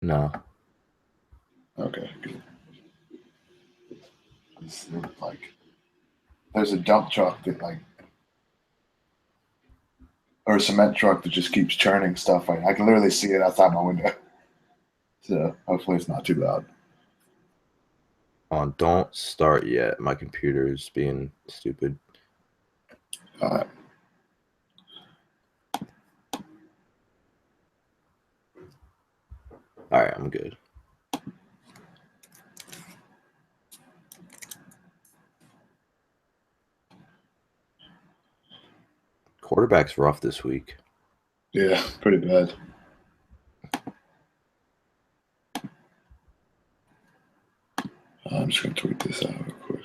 No. Okay, good. Like, there's a dump truck that or a cement truck that just keeps churning stuff. I can literally see it outside my window. So hopefully it's not too loud. Don't start yet. My computer's being stupid. All right. All right, I'm good. Quarterback's rough this week. Yeah, pretty bad. I'm just going to tweet this out real quick.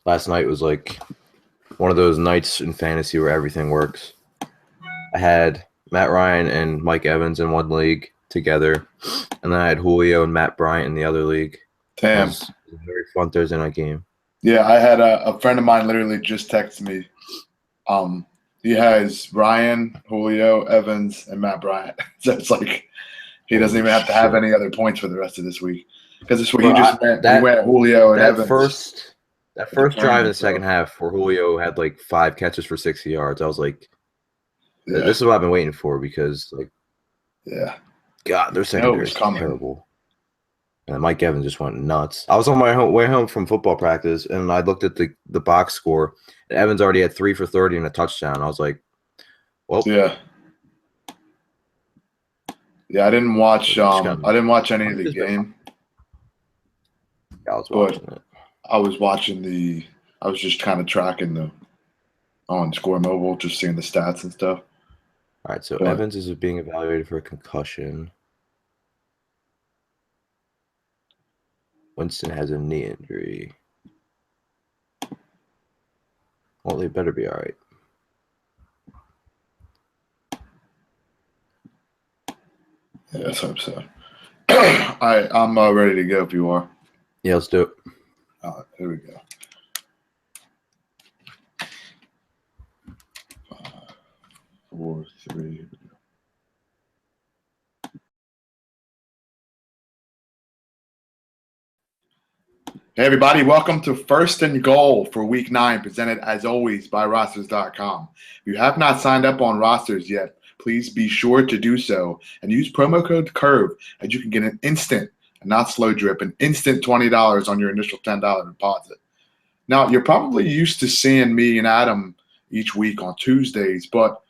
Last night was like one of those nights in fantasy where everything works. I had Matt Ryan and Mike Evans in one league together, and then I had Julio and Matt Bryant in the other league. Damn. It was a very fun Thursday night game. Yeah, I had a friend of mine literally just texted me. He has Ryan, Julio, Evans, and Matt Bryant. So it's like he doesn't even have to have any other points for the rest of this week. Because this week he went Julio and Evans. That first drive in the second half where Julio had like 5 catches for 60 yards, I was like, this is what I've been waiting for because, like, God, their secondary is terrible. And Mike Evans just went nuts. I was on my way home from football practice, and I looked at the box score, and Evans already had 3 for 30 and a touchdown. I was like, well. Yeah, I didn't watch any of the game. I was watching it. I was just kind of tracking on Score Mobile, just seeing the stats and stuff. All right, so Evans is being evaluated for a concussion. Winston has a knee injury. Well, they better be all right. Yeah, let's hope so. All right, I'm ready to go if you are. Yeah, let's do it. All right, here we go. 5, 4, 3. Hey, everybody. Welcome to First and Goal for Week 9, presented, as always, by Rosters.com. If you have not signed up on Rosters yet, please be sure to do so and use promo code CURVE, and you can get an instant, not slow drip, an instant $20 on your initial $10 deposit. Now, you're probably used to seeing me and Adam each week on Tuesdays, but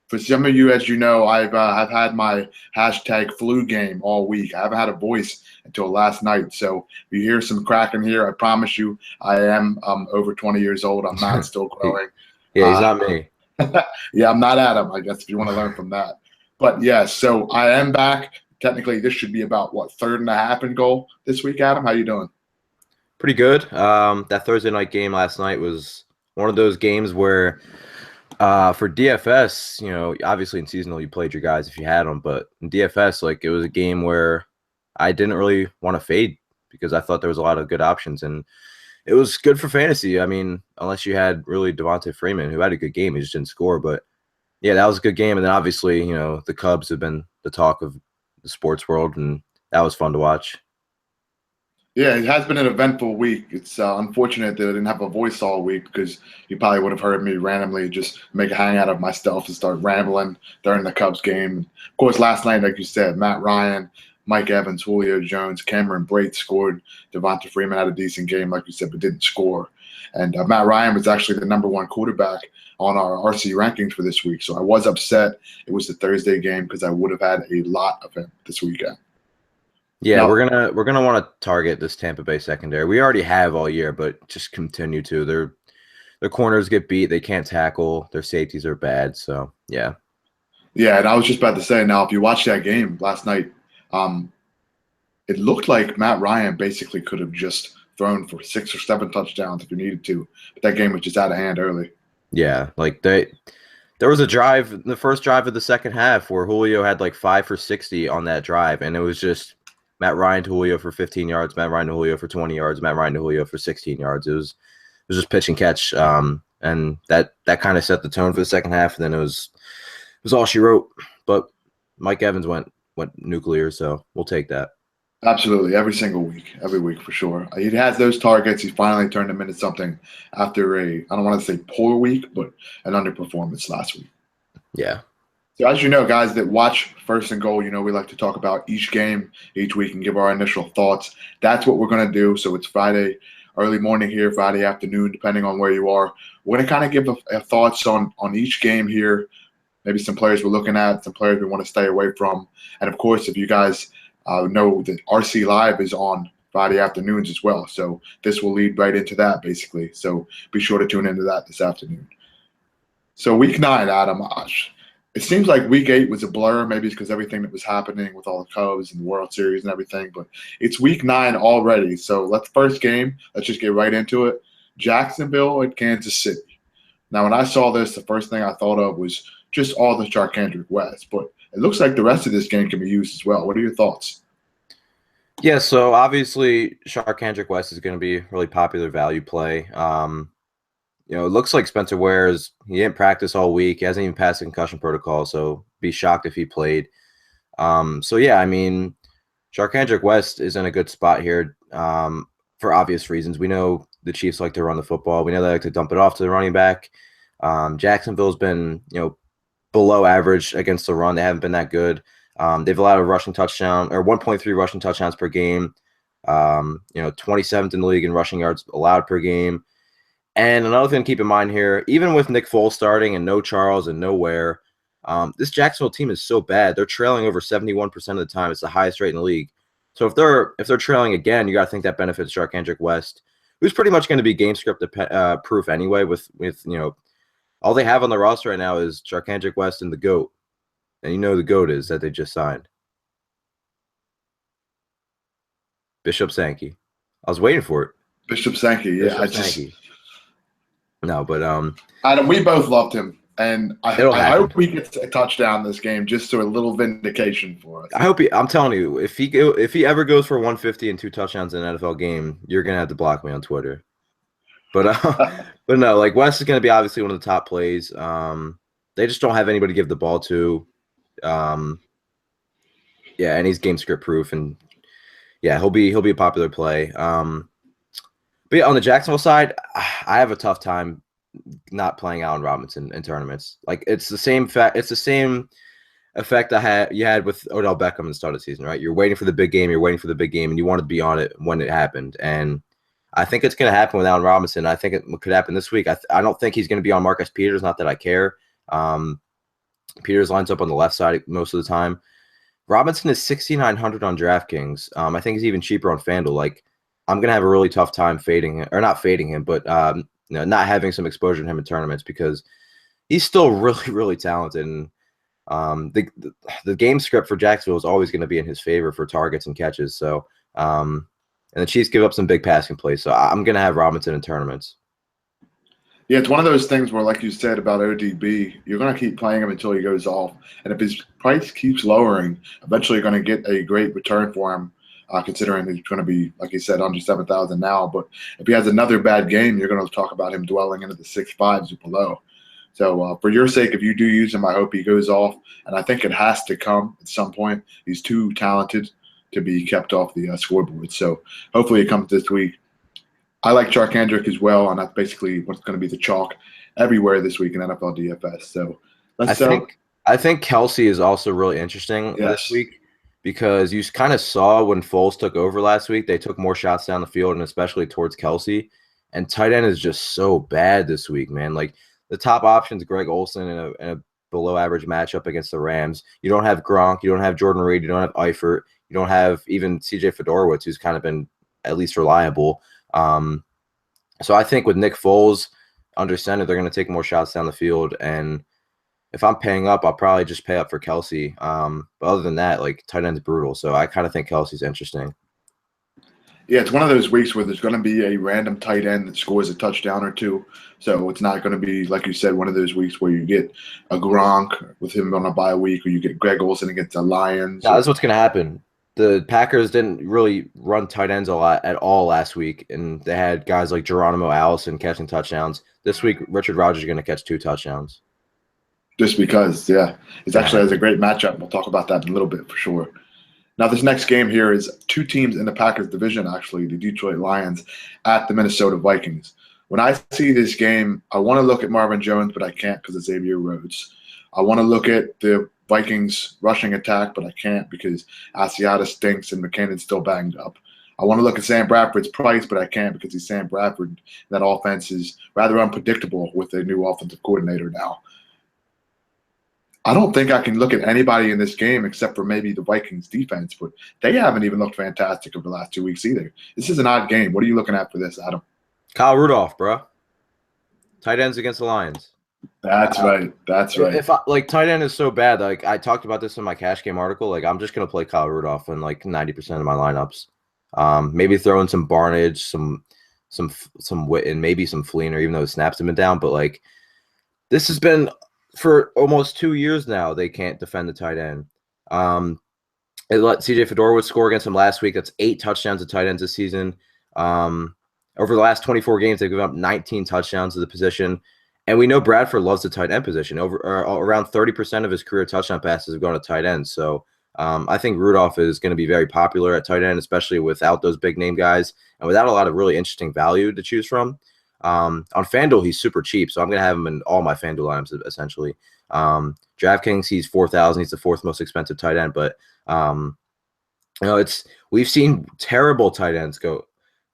for some of you, as you know, I've had my hashtag flu game all week. I haven't had a voice until last night. So if you hear some cracking here, I promise you I am over 20 years old. I'm not still growing. Yeah, he's not me. Yeah, I'm not Adam, I guess, if you want to learn from that. But, yeah, so I am back. Technically, this should be about, 3rd and a half in goal this week, Adam? How you doing? Pretty good. That Thursday night game last night was one of those games where for DFS, obviously in seasonal you played your guys if you had them, but in DFS, like, it was a game where I didn't really want to fade because I thought there was a lot of good options, and it was good for fantasy. I mean, unless you had really Devontae Freeman, who had a good game, he just didn't score. But yeah, that was a good game. And then obviously, the Cubs have been the talk of the sports world, and that was fun to watch. Yeah, it has been an eventful week. It's unfortunate that I didn't have a voice all week because you probably would have heard me randomly just make a hang out of myself and start rambling during the Cubs game. And of course, last night, like you said, Matt Ryan, Mike Evans, Julio Jones, Cameron Brate scored. Devonta Freeman had a decent game, like you said, but didn't score. And Matt Ryan was actually the #1 quarterback on our RC rankings for this week. So I was upset it was the Thursday game because I would have had a lot of him this weekend. Yeah, Now, we're gonna want to target this Tampa Bay secondary. We already have all year, but just continue to. Their corners get beat. They can't tackle. Their safeties are bad. So yeah. yeah, and I was just about to say, now if you watched that game last night, it looked like Matt Ryan basically could have just thrown for 6 or 7 touchdowns if he needed to. But that game was just out of hand early. Yeah, like there was a drive, the first drive of the second half, where Julio had like 5 for 60 on that drive, and it was just Matt Ryan to Julio for 15 yards, Matt Ryan to Julio for 20 yards, Matt Ryan to Julio for 16 yards. It was just pitch and catch, and that kind of set the tone for the second half. And then it was all she wrote. But Mike Evans went nuclear, so we'll take that. Absolutely, every week for sure. He has those targets. He finally turned them into something after I don't want to say poor week, but an underperformance last week. Yeah. So as you know, guys that watch First and Goal, we like to talk about each game each week and give our initial thoughts. That's what we're going to do. So it's Friday early morning here, Friday afternoon, depending on where you are. We're going to kind of give a thoughts on each game here, maybe some players we're looking at, some players we want to stay away from. And, of course, if you guys know that RC Live is on Friday afternoons as well. So this will lead right into that, basically. So be sure to tune into that this afternoon. So week 9, Adam, it seems like week 8 was a blur. Maybe it's because everything that was happening with all the Cubs and the World Series and everything. But it's week 9 already. So let's just get right into it. Jacksonville at Kansas City. Now, when I saw this, the first thing I thought of was just all the Charkandrick West. But it looks like the rest of this game can be used as well. What are your thoughts? Yeah, so obviously Charkandrick West is going to be a really popular value play. It looks like Spencer Ware he didn't practice all week. He hasn't even passed the concussion protocol, so be shocked if he played. So yeah, I mean, Charkandrick West is in a good spot here for obvious reasons. We know the Chiefs like to run the football. We know they like to dump it off to the running back. Jacksonville's been, below average against the run. They haven't been that good. They've allowed a rushing touchdown or 1.3 rushing touchdowns per game. 27th in the league in rushing yards allowed per game. And another thing to keep in mind here, even with Nick Foles starting and no Charles and no Ware, this Jacksonville team is so bad. They're trailing over 71% of the time. It's the highest rate in the league. So if they're trailing again, you got to think that benefits Charkandrick West, who's pretty much going to be game script proof anyway. With all they have on the roster right now is Charkandrick West and the GOAT. And the GOAT is that they just signed. Bishop Sankey. I was waiting for it. Bishop Sankey, yeah. Sankey. No, but Adam, we both loved him. And I hope he gets a touchdown this game, just so a little vindication for us. I'm telling you, if he ever goes for 150 and 2 touchdowns in an NFL game, you're gonna have to block me on Twitter. But but no, like West is gonna be obviously one of the top plays. They just don't have anybody to give the ball to. And he's game script proof, and yeah, he'll be a popular play. But yeah, on the Jacksonville side, I have a tough time not playing Allen Robinson in tournaments. Like it's the same effect you had with Odell Beckham in the start of the season, right? You're waiting for the big game, and you want to be on it when it happened. And I think it's going to happen with Allen Robinson. I think it could happen this week. I don't think he's going to be on Marcus Peters. Not that I care. Peters lines up on the left side most of the time. Robinson is 6,900 on DraftKings. I think he's even cheaper on FanDuel. Like I'm going to have a really tough time not fading him, but not having some exposure to him in tournaments because he's still really, really talented. And the game script for Jacksonville is always going to be in his favor for targets and catches. So, and the Chiefs give up some big passing plays. So I'm going to have Robinson in tournaments. Yeah, it's one of those things where, like you said about ODB, you're going to keep playing him until he goes off. And if his price keeps lowering, eventually you're going to get a great return for him, considering he's going to be, like you said, under 7,000 now. But if he has another bad game, you're going to talk about him dwelling into the 6.5s or below. So for your sake, if you do use him, I hope he goes off. And I think it has to come at some point. He's too talented to be kept off the scoreboard. So hopefully it comes this week. I like Charkandrick as well, and that's basically what's going to be the chalk everywhere this week in NFL DFS. So I think Kelsey is also really interesting this week because you kind of saw when Foles took over last week, they took more shots down the field and especially towards Kelsey. And tight end is just so bad this week, man. Like the top options, Greg Olsen in a below average matchup against the Rams. You don't have Gronk, you don't have Jordan Reed, you don't have Eifert, you don't have even CJ Fedorowicz, who's kind of been at least reliable. So I think with Nick Foles under center, they're going to take more shots down the field. And if I'm paying up, I'll probably just pay up for Kelsey. But other than that, like tight end's brutal. So I kind of think Kelsey's interesting. Yeah, it's one of those weeks where there's going to be a random tight end that scores a touchdown or two. So it's not going to be, like you said, one of those weeks where you get a Gronk with him on a bye week, or you get Greg Olsen against the Lions. No, that's what's going to happen. The Packers didn't really run tight ends a lot at all last week, and they had guys like Geronimo Allison catching touchdowns. This week, Richard Rodgers is going to catch 2 touchdowns. Just because, yeah. It actually has a great matchup. We'll talk about that in a little bit for sure. Now, this next game here is 2 teams in the Packers division, actually, the Detroit Lions at the Minnesota Vikings. When I see this game, I want to look at Marvin Jones, but I can't because of Xavier Rhodes. I want to look at the Vikings rushing attack, but I can't because Asiata stinks and McKinnon's still banged up. I want to look at Sam Bradford's price, but I can't because he's Sam Bradford. That offense is rather unpredictable with a new offensive coordinator now. I don't think I can look at anybody in this game except for maybe the Vikings defense, but they haven't even looked fantastic over the last 2 weeks either. This is an odd game. What are you looking at for this, Adam? Kyle Rudolph, bro. Tight ends against the Lions. That's right. That's right. If tight end is so bad, like I talked about this in my cash game article, like I'm just gonna play Kyle Rudolph in like 90% of my lineups. Maybe throw in some Barnage, some Witten, maybe some Fleener, even though the snaps have been down. But like this has been for almost 2 years now, they can't defend the tight end. It let CJ Fedorowicz score against them last week. That's 8 touchdowns to tight ends this season. Over the last 24 games, they've given up 19 touchdowns to the position. And we know Bradford loves the tight end position. Around 30% of his career touchdown passes have gone to tight end. So I think Rudolph is going to be very popular at tight end, especially without those big name guys and without a lot of really interesting value to choose from. On FanDuel, he's super cheap, so I'm going to have him in all my FanDuel lineups, essentially. DraftKings, he's 4,000. He's the 4th most expensive tight end. But, we've seen terrible tight ends go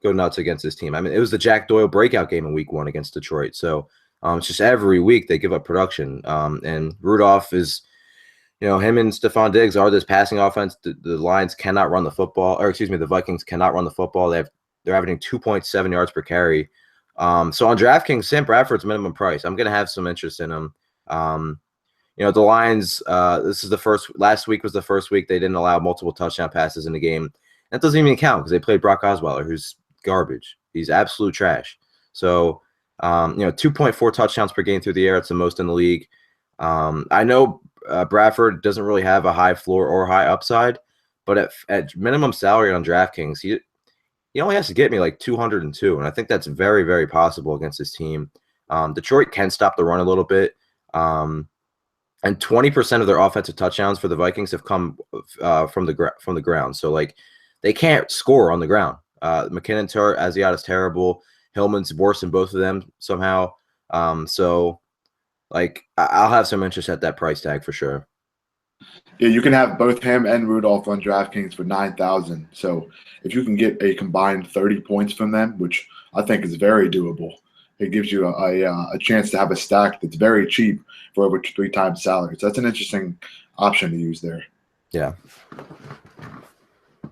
nuts against this team. I mean, it was the Jack Doyle breakout game in week 1 against Detroit. So it's just every week they give up production. And Rudolph is, him and Stephon Diggs are this passing offense. The Lions cannot run the football, the Vikings cannot run the football. They're averaging 2.7 yards per carry. So on DraftKings, Sam Bradford's minimum price. I'm going to have some interest in him. The Lions, last week was the first week they didn't allow multiple touchdown passes in the game. That doesn't even count because they played Brock Osweiler, who's garbage. He's absolute trash. So, 2.4 touchdowns per game through the air. It's the most in the league. I know Bradford doesn't really have a high floor or high upside, but at minimum salary on DraftKings, he only has to get me like 202, and I think that's very, very possible against this team. Detroit can stop the run a little bit, and 20% of their offensive touchdowns for the Vikings have come from the ground. So like they can't score on the ground. McKinnon, Asiata's terrible. Hillman's worse than both of them somehow. So like I'll have some interest at that price tag for sure. Yeah, you can have both him and Rudolph on DraftKings for 9,000. So if you can get a combined 30 points from them, which I think is very doable, it gives you a chance to have a stack that's very cheap for over 3 times salary. So that's an interesting option to use there. Yeah.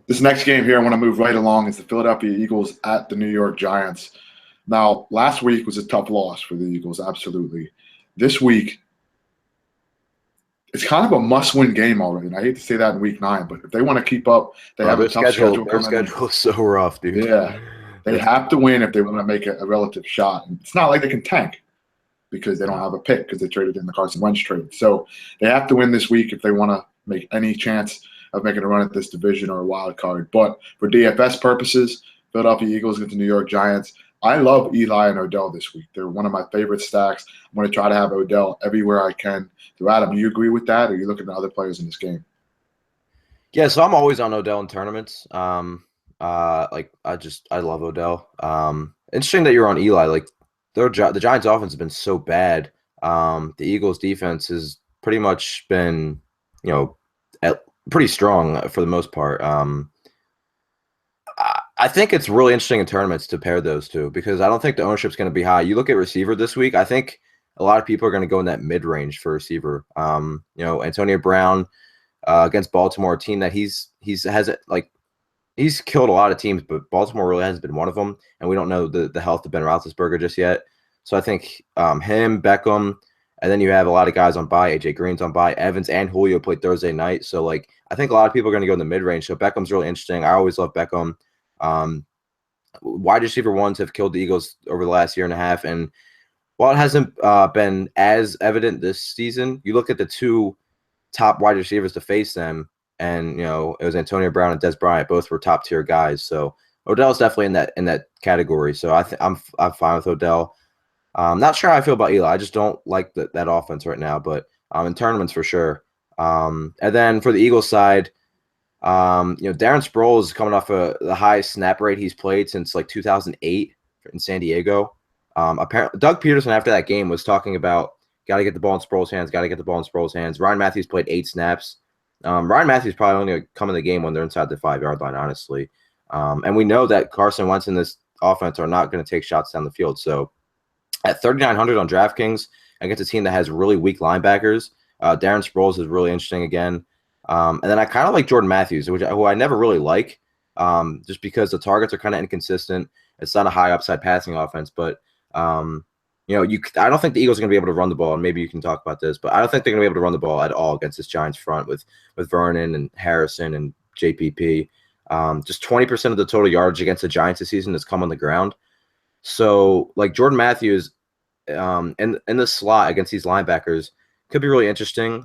This next game here, I want to move right along, is the Philadelphia Eagles at the New York Giants. Now, last week was a tough loss for the Eagles, absolutely. This week, it's kind of a must-win game already. And I hate to say that in week 9, but if they want to keep up, they have a tough schedule coming. Their schedule is so rough, dude. Yeah. They have to win if they want to make a relative shot. And it's not like they can tank because they don't have a pick because they traded in the Carson Wentz trade. So they have to win this week if they want to make any chance of making a run at this division or a wild card. But for DFS purposes, Philadelphia Eagles against the New York Giants, I love Eli and Odell this week. They're one of my favorite stacks. I'm going to try to have Odell everywhere I can. So, Adam, you agree with that, or are you looking at other players in this game? Yeah, so I'm always on Odell in tournaments. I love Odell. Interesting that you're on Eli. Like the Giants' offense has been so bad. The Eagles' defense has pretty much been, pretty strong for the most part. I think it's really interesting in tournaments to pair those two because I don't think the ownership's going to be high. You look at receiver this week, I think a lot of people are going to go in that mid range for receiver. Antonio Brown against Baltimore, a team that he's killed a lot of teams, but Baltimore really hasn't been one of them, and we don't know the health of Ben Roethlisberger just yet. So I think him, Beckham, and then you have a lot of guys on bye. AJ Green's on bye. Evans and Julio played Thursday night, so like I think a lot of people are going to go in the mid range. So Beckham's really interesting. I always love Beckham. Wide receiver ones have killed the Eagles over the last year and a half, and while it hasn't been as evident this season, you look at the two top wide receivers to face them, and it was Antonio Brown and Des Bryant. Both were top tier guys. So Odell's definitely in that category. So I'm fine with Odell. Not sure how I feel about Eli. I just don't like that offense right now. But in tournaments for sure. And then for the Eagles side, Darren Sproles is coming off the highest snap rate he's played since like 2008 in San Diego. Apparently, Doug Peterson after that game was talking about got to get the ball in Sproles' hands. Got to get the ball in Sproles' hands. Ryan Matthews played 8 snaps. Ryan Matthews probably only going to come in the game when they're inside the 5-yard line, honestly. And we know that Carson Wentz and this offense are not going to take shots down the field. So at 3,900 on DraftKings against a team that has really weak linebackers, Darren Sproles is really interesting again. And then I kind of like Jordan Matthews, who I never really like, just because the targets are kind of inconsistent. It's not a high upside passing offense, but I don't think the Eagles are going to be able to run the ball. And maybe you can talk about this, but I don't think they're going to be able to run the ball at all against this Giants front with Vernon and Harrison and JPP. Just 20% of the total yardage against the Giants this season has come on the ground. So like Jordan Matthews, in the slot against these linebackers could be really interesting.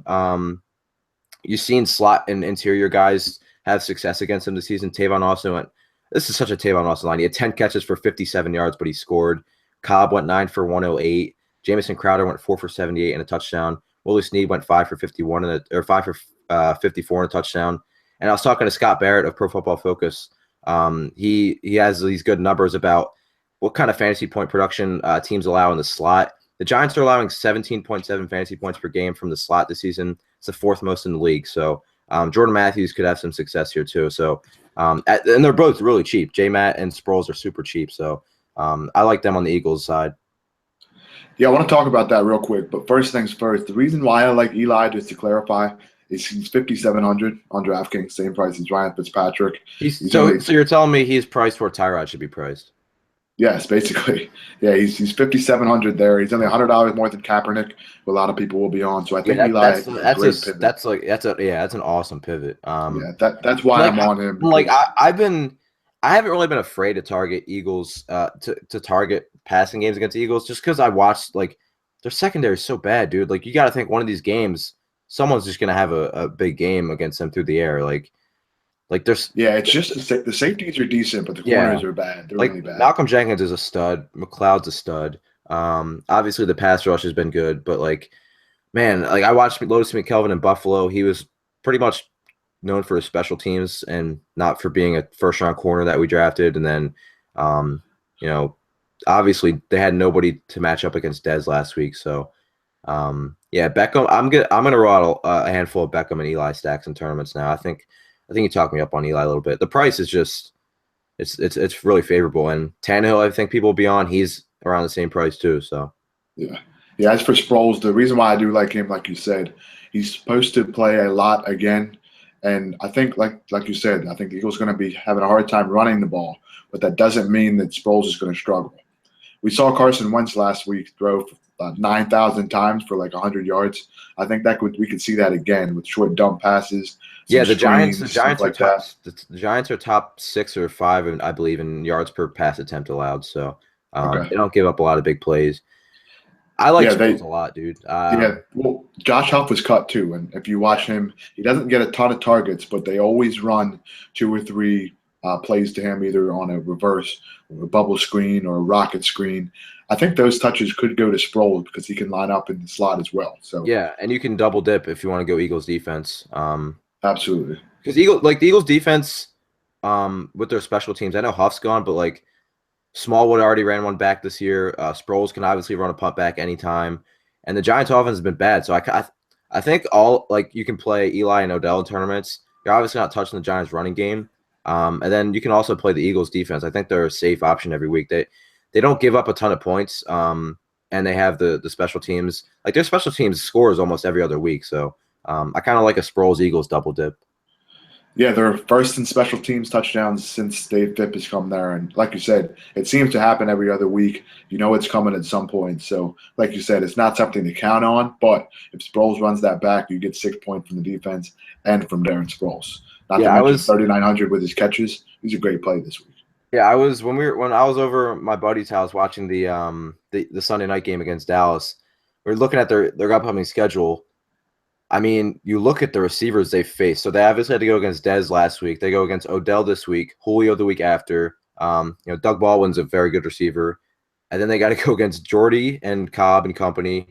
You've seen slot and interior guys have success against him this season. Tavon Austin this is such a Tavon Austin line. He had 10 catches for 57 yards, but he scored. Cobb went 9 for 108. Jamison Crowder went 4 for 78 and a touchdown. Willie Snead went 5 for 51 or 5 for 54 and a touchdown. And I was talking to Scott Barrett of Pro Football Focus. He has these good numbers about what kind of fantasy point production teams allow in the slot. The Giants are allowing 17.7 fantasy points per game from the slot this season. It's the 4th most in the league. So Jordan Matthews could have some success here too. So and they're both really cheap. J-Matt and Sproles are super cheap. So I like them on the Eagles side. Yeah, I want to talk about that real quick. But first things first, the reason why I like Eli, just to clarify, is he's 5,700 on DraftKings, same price as Ryan Fitzpatrick. So you're telling me he's priced where Tyrod should be priced? Yes, basically. Yeah, he's 5,700 there. He's only $100 more than Kaepernick, who a lot of people will be on. So I think Eli is a great pivot. That's an awesome pivot. That's why I'm on him. Like I haven't really been afraid to target Eagles to target passing games against the Eagles just because I watched their secondary is so bad, dude. Like you got to think one of these games someone's just gonna have a big game against them through the air. Like there's it's just the safeties are decent, but the corners are bad. They're really bad. Malcolm Jenkins is a stud. McLeod's a stud. Obviously the pass rush has been good, but I watched Lotus McKelvin in Buffalo. He was pretty much known for his special teams and not for being a first round corner that we drafted. And then, obviously they had nobody to match up against Dez last week. So, Beckham. I'm gonna roll out a handful of Beckham and Eli stacks in tournaments now. I think you talked me up on Eli a little bit. The price is just it's really favorable, and Tannehill, I think people will be on. He's around the same price too. So yeah. As for Sproles, the reason why I do like him, like you said, he's supposed to play a lot again, and I think like you said, I think the Eagles going to be having a hard time running the ball, but that doesn't mean that Sproles is going to struggle. We saw Carson Wentz last week throw 9,000 times for 100 yards. I think we could see that again with short dump passes. Yeah, the Giants are top 6 or 5, I believe, in yards per pass attempt allowed. So they don't give up a lot of big plays. I like Sproles a lot, dude. Well, Josh Huff was cut too, and if you watch him, he doesn't get a ton of targets, but they always run 2 or 3 plays to him, either on a reverse or a bubble screen or a rocket screen. I think those touches could go to Sproles because he can line up in the slot as well. So yeah, and you can double dip if you want to go Eagles defense. Absolutely, because the Eagles defense, with their special teams, I know Huff's gone, but Smallwood already ran one back this year. Sproles can obviously run a punt back anytime, and the Giants' offense has been bad. So I think you can play Eli and Odell in tournaments. You're obviously not touching the Giants' running game, And then you can also play the Eagles defense. I think they're a safe option every week. They don't give up a ton of points. And they have the special teams. Like their special teams scores almost every other week. So I kind of like a Sproles Eagles double dip. Yeah, they're first in special teams touchdowns since Dave Phipp has come there. And like you said, it seems to happen every other week. You know it's coming at some point. So like you said, it's not something to count on. But if Sproles runs that back, you get 6 points from the defense and from Darren Sproles. Not to mention 3,900 with his catches. He's a great play this week. Yeah, I was when I was over my buddy's house watching the Sunday night game against Dallas. We were looking at their upcoming schedule. I mean, you look at the receivers they faced. So they obviously had to go against Dez last week. They go against Odell this week, Julio the week after. Doug Baldwin's a very good receiver. And then they got to go against Jordy and Cobb and company,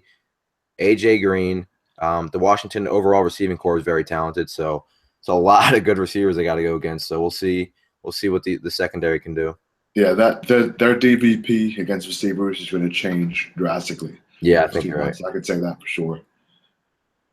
AJ Green. The Washington overall receiving core is very talented. So it's a lot of good receivers they got to go against. So we'll see what the secondary can do. Yeah, their DVP against receivers is going to change drastically. Yeah, I think you're right. I could say that for sure.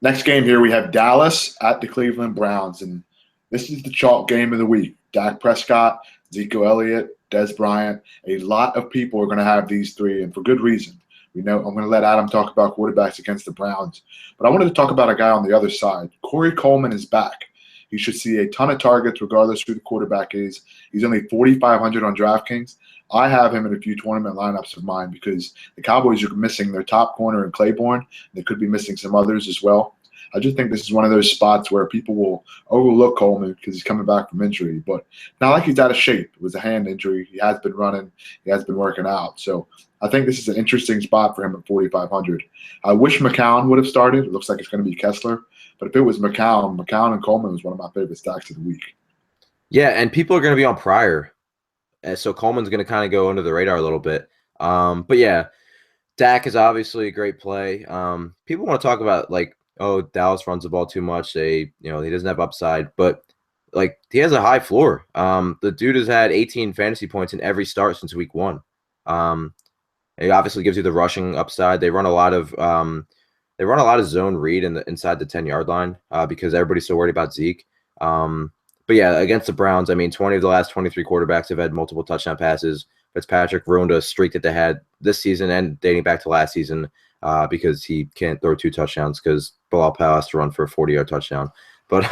Next game here, we have Dallas at the Cleveland Browns, and this is the chalk game of the week. Dak Prescott, Ezekiel Elliott, Dez Bryant. A lot of people are going to have these three, and for good reason. We know I'm going to let Adam talk about quarterbacks against the Browns, but I wanted to talk about a guy on the other side. Corey Coleman is back. He should see a ton of targets regardless who the quarterback is. He's only 4,500 on DraftKings. I have him in a few tournament lineups of mine because the Cowboys are missing their top corner in Claiborne. They could be missing some others as well. I just think this is one of those spots where people will overlook Coleman because he's coming back from injury. But not like he's out of shape. It was a hand injury. He has been running. He has been working out. So I think this is an interesting spot for him at 4,500. I wish McCown would have started. It looks like it's going to be Kessler. But if it was McCown and Coleman was one of my favorite stacks of the week. Yeah, and people are going to be on Pryor. So Coleman's going to kind of go under the radar a little bit. But yeah, Dak is obviously a great play. People want to talk about Dallas runs the ball too much. He doesn't have upside, but he has a high floor. The dude has had 18 fantasy points in every start since week 1. It obviously gives you the rushing upside. They run a lot of zone read inside the 10-yard line because everybody's so worried about Zeke. But yeah, against the Browns, I mean, 20 of the last 23 quarterbacks have had multiple touchdown passes. Fitzpatrick ruined a streak that they had this season and dating back to last season because he can't throw 2 touchdowns because Bilal Powell has to run for a 40-yard touchdown. But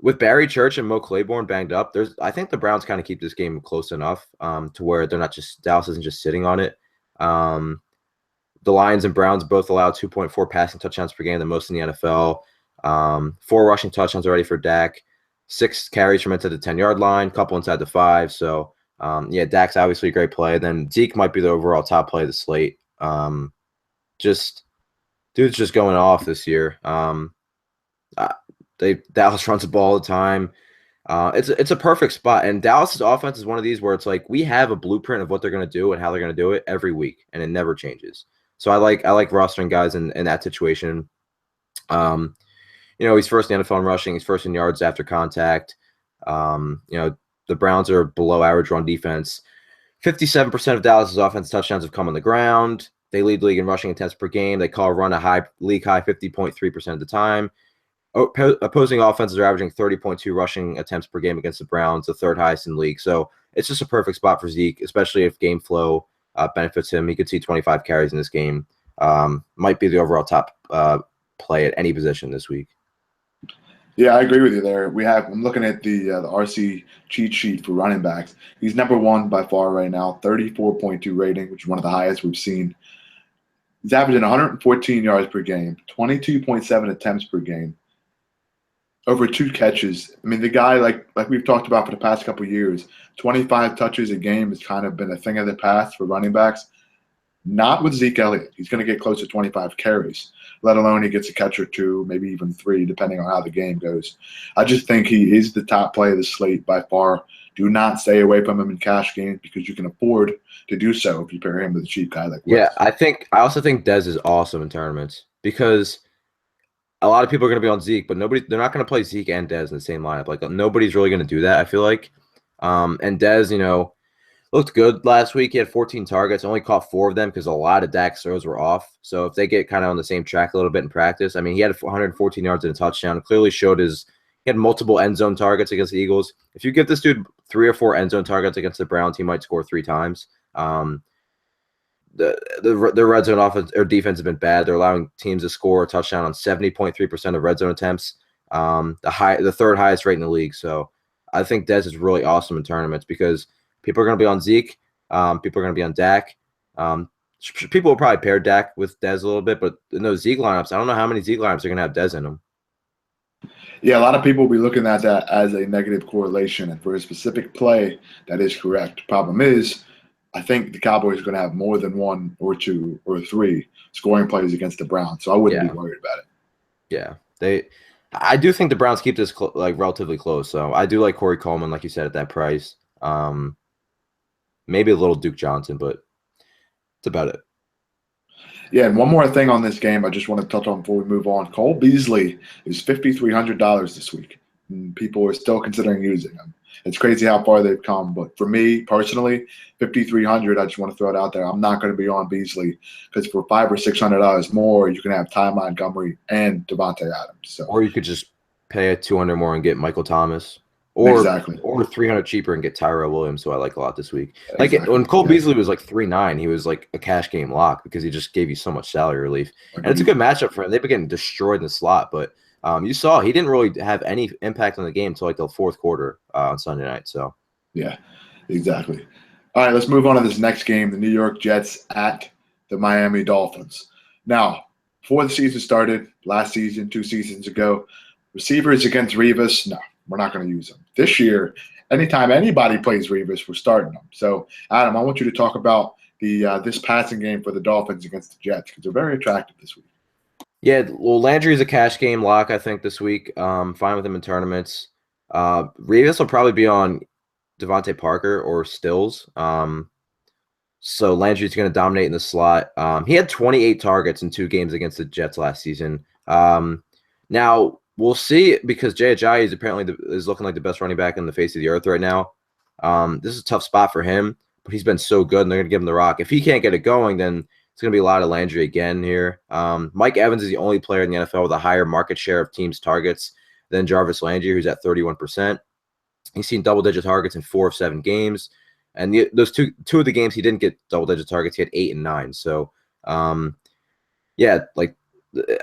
with Barry Church and Mo Claiborne banged up, I think the Browns kind of keep this game close enough to where Dallas isn't just sitting on it. The Lions and Browns both allow 2.4 passing touchdowns per game, the most in the NFL. 4 rushing touchdowns already for Dak. 6 carries from inside the 10-yard line, couple inside the 5. So, Dak's obviously a great play. Then Zeke might be the overall top play of the slate. Dude's just going off this year. Dallas runs the ball all the time. It's a perfect spot. And Dallas's offense is one of these where it's like we have a blueprint of what they're going to do and how they're going to do it every week, and it never changes. So I like rostering guys in that situation. He's first in the NFL in rushing. He's first in yards after contact. The Browns are below average run defense. 57% of Dallas's offense touchdowns have come on the ground. They lead the league in rushing attempts per game. They call a run league high 50.3% of the time. Opposing offenses are averaging 30.2 rushing attempts per game against the Browns, the 3rd highest in the league. So it's just a perfect spot for Zeke, especially if game flow benefits him. He could see 25 carries in this game. Might be the overall top play at any position this week. Yeah, I agree with you there. I'm looking at the RC cheat sheet for running backs. He's number 1 by far right now, 34.2 rating, which is one of the highest we've seen. He's averaging 114 yards per game, 22.7 attempts per game, over 2 catches. I mean, the guy, like we've talked about for the past couple of years, 25 touches a game has kind of been a thing of the past for running backs. Not with Zeke Elliott. He's going to get close to 25 carries, let alone he gets a catch or 2, maybe even 3, depending on how the game goes. I just think he is the top play of the slate by far. Do not stay away from him in cash games because you can afford to do so if you pair him with a cheap guy like West. Yeah, I also think Dez is awesome in tournaments because a lot of people are going to be on Zeke, but they're not going to play Zeke and Dez in the same lineup. Nobody's really going to do that, I feel like. And Dez, looked good last week. He had 14 targets, only caught 4 of them because a lot of Dak's throws were off. So if they get kind of on the same track a little bit in practice, I mean, he had 114 yards and a touchdown. Clearly showed his He had multiple end zone targets against the Eagles. If you give this dude 3 or 4 end zone targets against the Browns, he might score 3 times. The red zone offense or defense has been bad. They're allowing teams to score a touchdown on 70.3% of red zone attempts, the third highest rate in the league. So I think Dez is really awesome in tournaments because people are going to be on Zeke, people are going to be on Dak. People will probably pair Dak with Dez a little bit, but in those Zeke lineups, I don't know how many Zeke lineups are going to have Dez in them. Yeah, a lot of people will be looking at that as a negative correlation, and for a specific play, that is correct. Problem is, I think the Cowboys are going to have more than 1 or 2 or 3 scoring plays against the Browns, so I wouldn't be worried about it. Yeah, I do think the Browns keep this relatively close. So I do like Corey Coleman, like you said, at that price. Maybe a little Duke Johnson, but that's about it. Yeah, and one more thing on this game I just want to touch on before we move on. Cole Beasley is $5,300 this week, and people are still considering using him. It's crazy how far they've come, but for me personally, $5,300, I just want to throw it out there. I'm not going to be on Beasley because for $500 or $600 more, you can have Ty Montgomery and Devontae Adams. So, or you could just pay $200 more and get Michael Thomas, or exactly, or $300 cheaper and get Tyrell Williams, who I like a lot this week. Like when Cole Beasley was like 3.9, he was like a cash game lock because he just gave you so much salary relief, and it's a good matchup for him. They've been getting destroyed in the slot, but you saw he didn't really have any impact on the game until like the fourth quarter on Sunday night. So yeah, exactly. All right, let's move on to this next game: the New York Jets at the Miami Dolphins. Now, before the season started, last season, 2 seasons ago, receivers against Revis, no, we're not going to use them. This year, anytime anybody plays Revis, we're starting them. So, Adam, I want you to talk about this passing game for the Dolphins against the Jets because they're very attractive this week. Yeah, well, Landry is a cash game lock, I think, this week. Fine with him in tournaments. Revis will probably be on Devontae Parker or Stills. So Landry's going to dominate in the slot. He had 28 targets in 2 games against the Jets last season. Now, we'll see because Jay Ajayi is apparently is looking like the best running back in the face of the earth right now. This is a tough spot for him, but he's been so good, and they're going to give him the rock. If he can't get it going, then it's going to be a lot of Landry again here. Mike Evans is the only player in the NFL with a higher market share of teams' targets than Jarvis Landry, who's at 31%. He's seen double-digit targets in 4 of 7 games. And those two of the games he didn't get double-digit targets, he had 8 and 9. So, yeah, like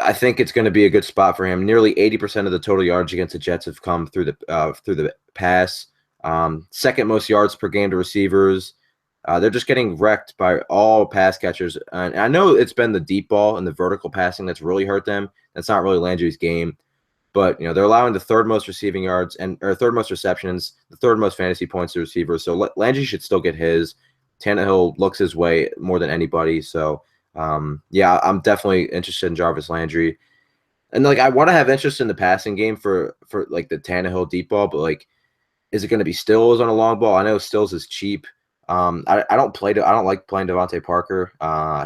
I think it's going to be a good spot for him. Nearly 80% of the total yards against the Jets have come through the pass. Second most yards per game to receivers. They're just getting wrecked by all pass catchers. And I know it's been the deep ball and the vertical passing that's really hurt them. That's not really Landry's game. But, they're allowing the 3rd most receiving yards or 3rd most receptions, the 3rd most fantasy points to receivers. So Landry should still get his. Tannehill looks his way more than anybody. So, yeah, I'm definitely interested in Jarvis Landry. And, I want to have interest in the passing game for the Tannehill deep ball. But, is it going to be Stills on a long ball? I know Stills is cheap. I don't like playing Devontae Parker.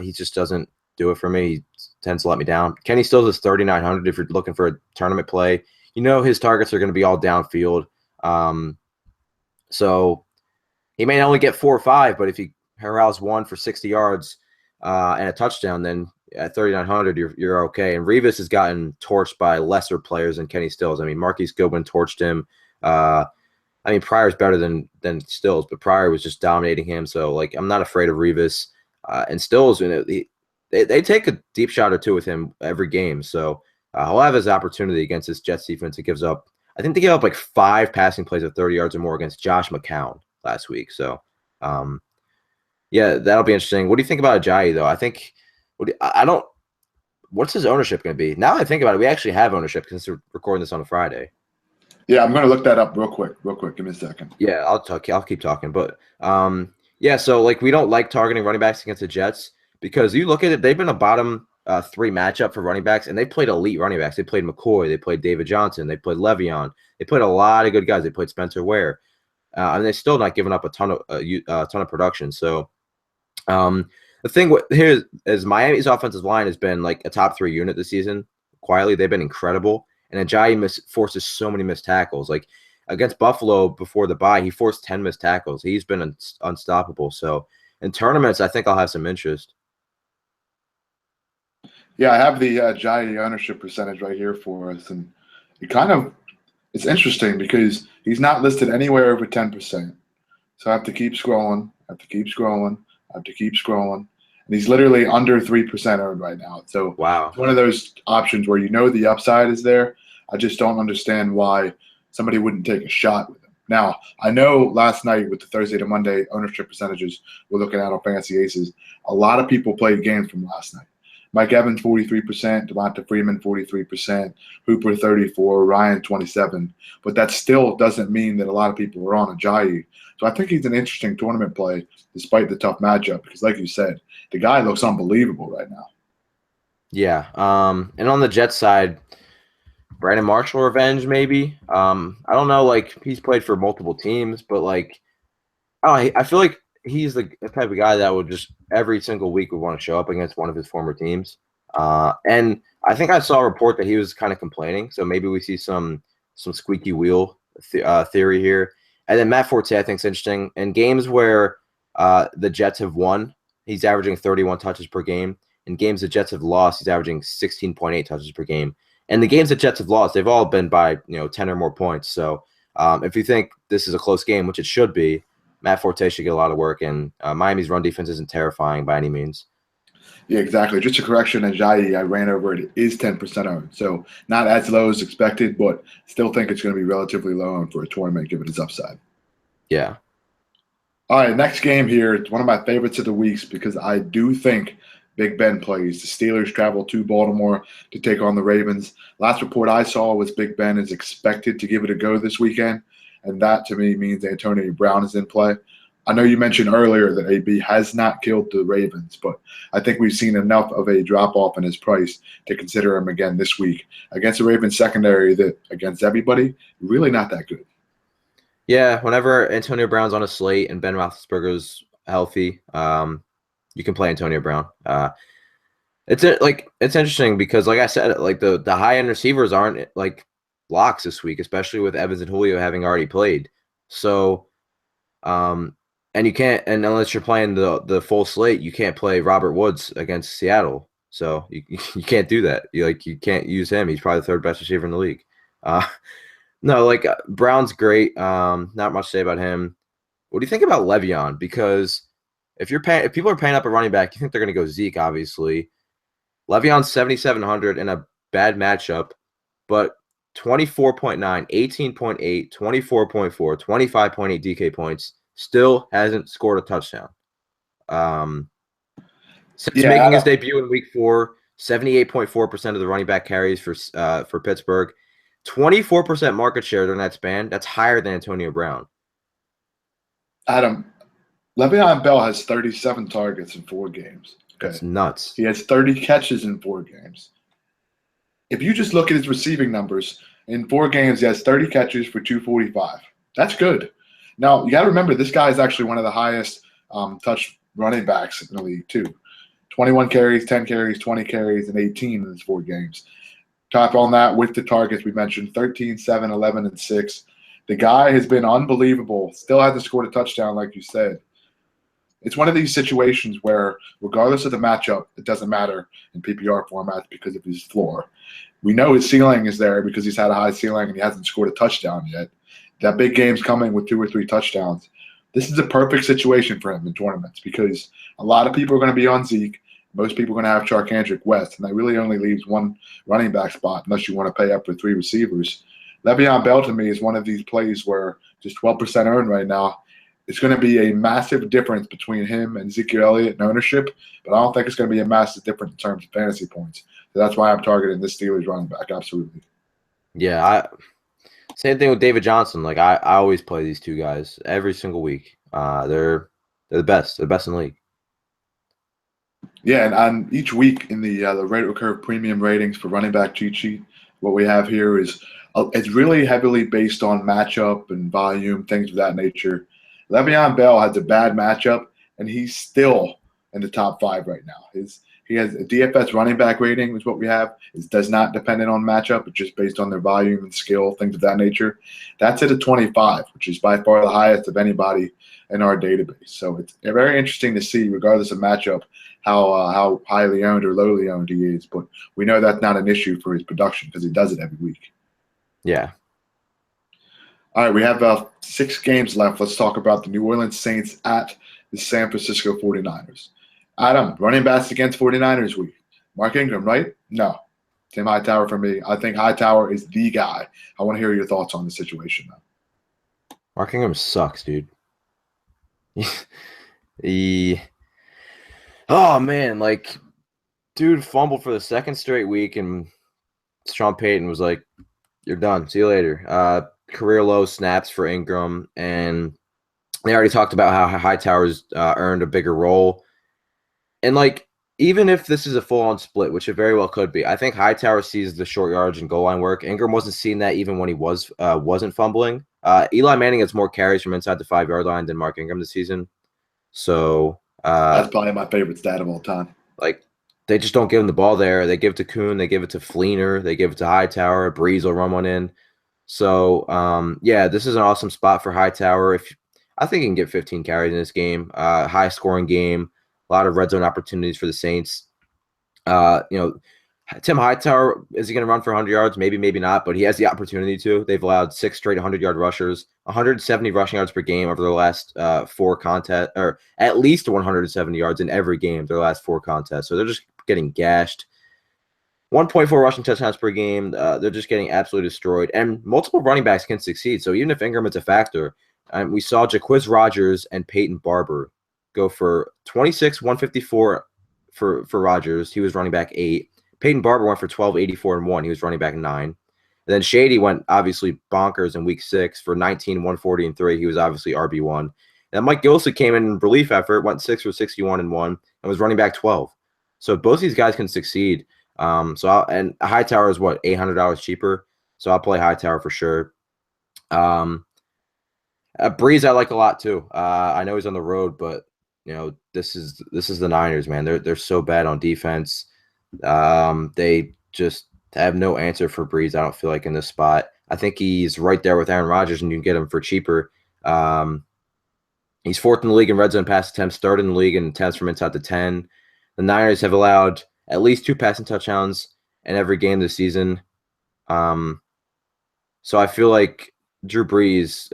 He just doesn't do it for me. He tends to let me down. Kenny Stills is 3,900 if you're looking for a tournament play. His targets are going to be all downfield. So he may only get 4 or 5, but if he corrals 1 for 60 yards and a touchdown, then at 3,900 you're okay. And Revis has gotten torched by lesser players than Kenny Stills. I mean, Marquise Goodwin torched him. Pryor's better than Stills, but Pryor was just dominating him. So I'm not afraid of Revis and Stills. They take a deep shot or 2 with him every game. So he'll have his opportunity against this Jets defense. It gives up, I think they gave up 5 passing plays of 30 yards or more against Josh McCown last week. So, yeah, that'll be interesting. What do you think about Ajayi, though? What's his ownership going to be? Now that I think about it, we actually have ownership since we're recording this on a Friday. Yeah, I'm going to look that up real quick. Give me a second. Yeah, I'll keep talking. But, yeah, so, we don't like targeting running backs against the Jets because you look at it, they've been a bottom 3 matchup for running backs, and they played elite running backs. They played McCoy. They played David Johnson. They played Le'Veon. They played a lot of good guys. They played Spencer Ware. And they're still not giving up a ton of production. So, the thing here is Miami's offensive line has been a top 3 unit this season. Quietly, they've been incredible. And Ajayi forces so many missed tackles. Against Buffalo before the bye, he forced 10 missed tackles. He's been unstoppable. So in tournaments, I think I'll have some interest. Yeah, I have the Ajayi ownership percentage right here for us, and It's interesting because he's not listed anywhere over 10%. So I have to keep scrolling. I have to keep scrolling. I have to keep scrolling. And he's literally under 3% owned right now. So Wow. it's one of those options where the upside is there. I just don't understand why somebody wouldn't take a shot with him. Now, I know last night with the Thursday to Monday ownership percentages we're looking at on Fantasy Aces, a lot of people played games from last night. Mike Evans, 43%, Devonta Freeman, 43%, Hooper, 34%, Ryan, 27%. But that still doesn't mean that a lot of people are on Ajayi. So I think he's an interesting tournament play despite the tough matchup because, like you said, the guy looks unbelievable right now. Yeah. And on the Jets side, Brandon Marshall revenge, maybe. I don't know. Like, he's played for multiple teams, but like, I feel like he's the type of guy that would just every single week would want to show up against one of his former teams. And I think I saw a report that he was kind of complaining. So maybe we see some squeaky wheel theory here. And then Matt Forte, I think, is interesting. In games where the Jets have won, he's averaging 31 touches per game. In games the Jets have lost, he's averaging 16.8 touches per game. And the games the Jets have lost, they've all been by 10 or more points. So if you think this is a close game, which it should be, Matt Forte should get a lot of work. And Miami's run defense isn't terrifying by any means. Yeah, exactly. Just a correction, Ajayi, I ran over it, is 10% owned. So not as low as expected, but still think it's going to be relatively low owned for a tournament given its upside. Yeah. All right, next game here. It's one of my favorites of the weeks because I do think Big Ben plays. The Steelers travel to Baltimore to take on the Ravens. Last report I saw was Big Ben is expected to give it a go this weekend, and that to me means Antonio Brown is in play. I know you mentioned earlier that AB has not killed the Ravens, but I think we've seen enough of a drop-off in his price to consider him again this week. Against the Ravens secondary that, against everybody, really not that good. Yeah, whenever Antonio Brown's on a slate and Ben Roethlisberger's healthy, you can play Antonio Brown. It's interesting because, like I said, like the high end receivers aren't like locks this week, especially with Evans and Julio having already played. So, and you can't, and unless you're playing the full slate, you can't play Robert Woods against Seattle. So you can't do that. You can't use him. He's probably the third best receiver in the league. No, like Brown's great. Not much to say about him. What do you think about Le'Veon? Because if people are paying up a running back, you think they're going to go Zeke, obviously. Le'Veon's 7,700 in a bad matchup, but 24.9, 18.8, 24.4, 25.8 DK points, still hasn't scored a touchdown. Since making his debut in Week 4, 78.4% of the running back carries for Pittsburgh. 24% market share during that span. That's higher than Antonio Brown. Adam, Le'Veon Bell has 37 targets in 4 games. Okay. That's nuts. He has 30 catches in 4 games. If you just look at his receiving numbers, in 4 games, he has 30 catches for 245. That's good. Now, you got to remember, this guy is actually one of the highest touch running backs in the league, too. 21 carries, 10 carries, 20 carries, and 18 in his 4 games. Top on that with the targets we mentioned, 13, 7, 11, and 6. The guy has been unbelievable. Still hasn't scored a touchdown, like you said. It's one of these situations where, regardless of the matchup, it doesn't matter in PPR formats because of his floor. We know his ceiling is there because he's had a high ceiling and he hasn't scored a touchdown yet. That big game's coming with 2 or 3 touchdowns. This is a perfect situation for him in tournaments because a lot of people are going to be on Zeke. Most people are going to have Charkandrick West, and that really only leaves 1 running back spot unless you want to pay up for 3 receivers. Le'Veon Bell, to me, is one of these plays where just 12% owned right now. It's going to be a massive difference between him and Ezekiel Elliott in ownership, but I don't think it's going to be a massive difference in terms of fantasy points. So that's why I'm targeting this Steelers running back, absolutely. Yeah, same thing with David Johnson. Like I always play these 2 guys every single week. They're the best. They're the best in the league. Yeah, and on each week in the RotoCurve premium ratings for running back cheat sheet, what we have here is it's really heavily based on matchup and volume, things of that nature. Le'Veon Bell has a bad matchup, and he's still in the top 5 right now. He has a DFS running back rating, is what we have. It does not depend on matchup. It's just based on their volume and skill, things of that nature. That's at a 25, which is by far the highest of anybody in our database. So it's very interesting to see, regardless of matchup, how highly owned or lowly owned he is. But we know that's not an issue for his production because he does it every week. Yeah. All right, we have 6 games left. Let's talk about the New Orleans Saints at the San Francisco 49ers. Adam, running backs against 49ers week. Mark Ingram, right? No. Tim Hightower for me. I think Hightower is the guy. I want to hear your thoughts on the situation, though. Mark Ingram sucks, dude. he, oh man, like, dude fumbled for the second straight week, and Sean Payton was like, "You're done. See you later." Career low snaps for Ingram, and they already talked about how Hightower's earned a bigger role. And like, even if this is a full-on split, which it very well could be, I think Hightower sees the short yardage and goal line work. Ingram wasn't seeing that even when he wasn't fumbling. Eli Manning gets more carries from inside the 5-yard line than Mark Ingram this season. So that's probably my favorite stat of all time. Like, they just don't give him the ball there. They give it to Kuhn, they give it to Fleener, they give it to Hightower. Breeze will run one in. So yeah, this is an awesome spot for Hightower. I think he can get 15 carries in this game. High scoring game, a lot of red zone opportunities for the Saints. Tim Hightower, is he going to run for 100 yards? Maybe, maybe not, but he has the opportunity to. They've allowed 6 straight 100-yard rushers, 170 rushing yards per game over the last 4 contests, or at least 170 yards in every game their last 4 contests. So they're just getting gashed. 1.4 rushing touchdowns per game. They're just getting absolutely destroyed. And multiple running backs can succeed. So even if Ingram is a factor, we saw Jaquiz Rodgers and Peyton Barber go for 26, 154 for Rodgers. He was running back 8. Peyton Barber went for 12, 84, and 1. He was running back 9. And then Shady went obviously bonkers in week 6 for 19, 140, and 3. He was obviously RB1. And Mike Gilson came in relief effort, went 6 for 61 and 1, and was running back 12. So both these guys can succeed. And Hightower is what, $800 cheaper. So I'll play Hightower for sure. Breeze I like a lot too. I know he's on the road, but this is the Niners, man. They're so bad on defense. They just have no answer for Breeze, I don't feel like, in this spot. I think he's right there with Aaron Rodgers, and you can get him for cheaper. He's 4th in the league in red zone pass attempts, 3rd in the league in attempts from inside the 10. The Niners have allowed at least 2 passing touchdowns in every game this season. So I feel like Drew Brees,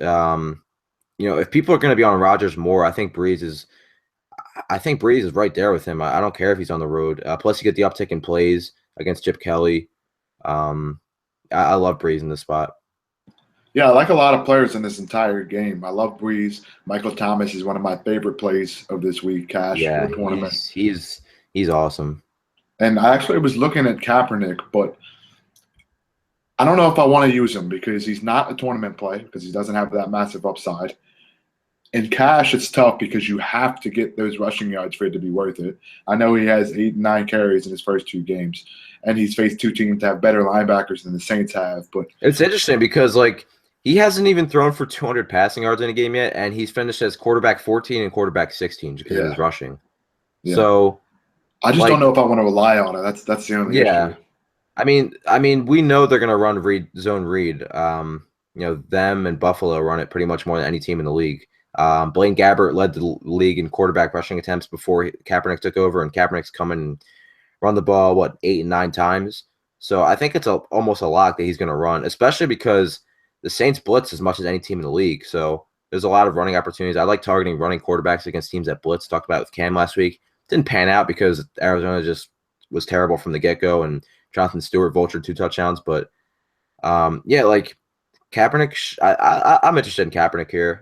if people are going to be on Rodgers more, I think Brees is right there with him. I don't care if he's on the road. Plus, you get the uptick in plays against Chip Kelly. I love Brees in this spot. Yeah, I like a lot of players in this entire game. I love Brees. Michael Thomas is one of my favorite plays of this week, Cash, yeah, or tournament. He's awesome. And I actually was looking at Kaepernick, but I don't know if I want to use him because he's not a tournament play because he doesn't have that massive upside. In cash, it's tough because you have to get those rushing yards for it to be worth it. I know he has 8 and 9 carries in his first 2 games, and he's faced 2 teams that have better linebackers than the Saints have. But it's interesting because, like, he hasn't even thrown for 200 passing yards in a game yet, and he's finished as quarterback 14 and quarterback 16 because of his rushing. Yeah. So I just don't know if I want to rely on it. That's the only issue. I mean, we know they're going to run zone read. Them and Buffalo run it pretty much more than any team in the league. Blaine Gabbert led the league in quarterback rushing attempts before Kaepernick took over, and Kaepernick's come in and run the ball, 8 and 9 times. So I think it's almost a lock that he's going to run, especially because the Saints blitz as much as any team in the league. So there's a lot of running opportunities. I like targeting running quarterbacks against teams that blitz. Talked about it with Cam last week. Didn't pan out because Arizona just was terrible from the get-go, and Jonathan Stewart vultured 2 touchdowns. But like Kaepernick, I'm interested in Kaepernick here.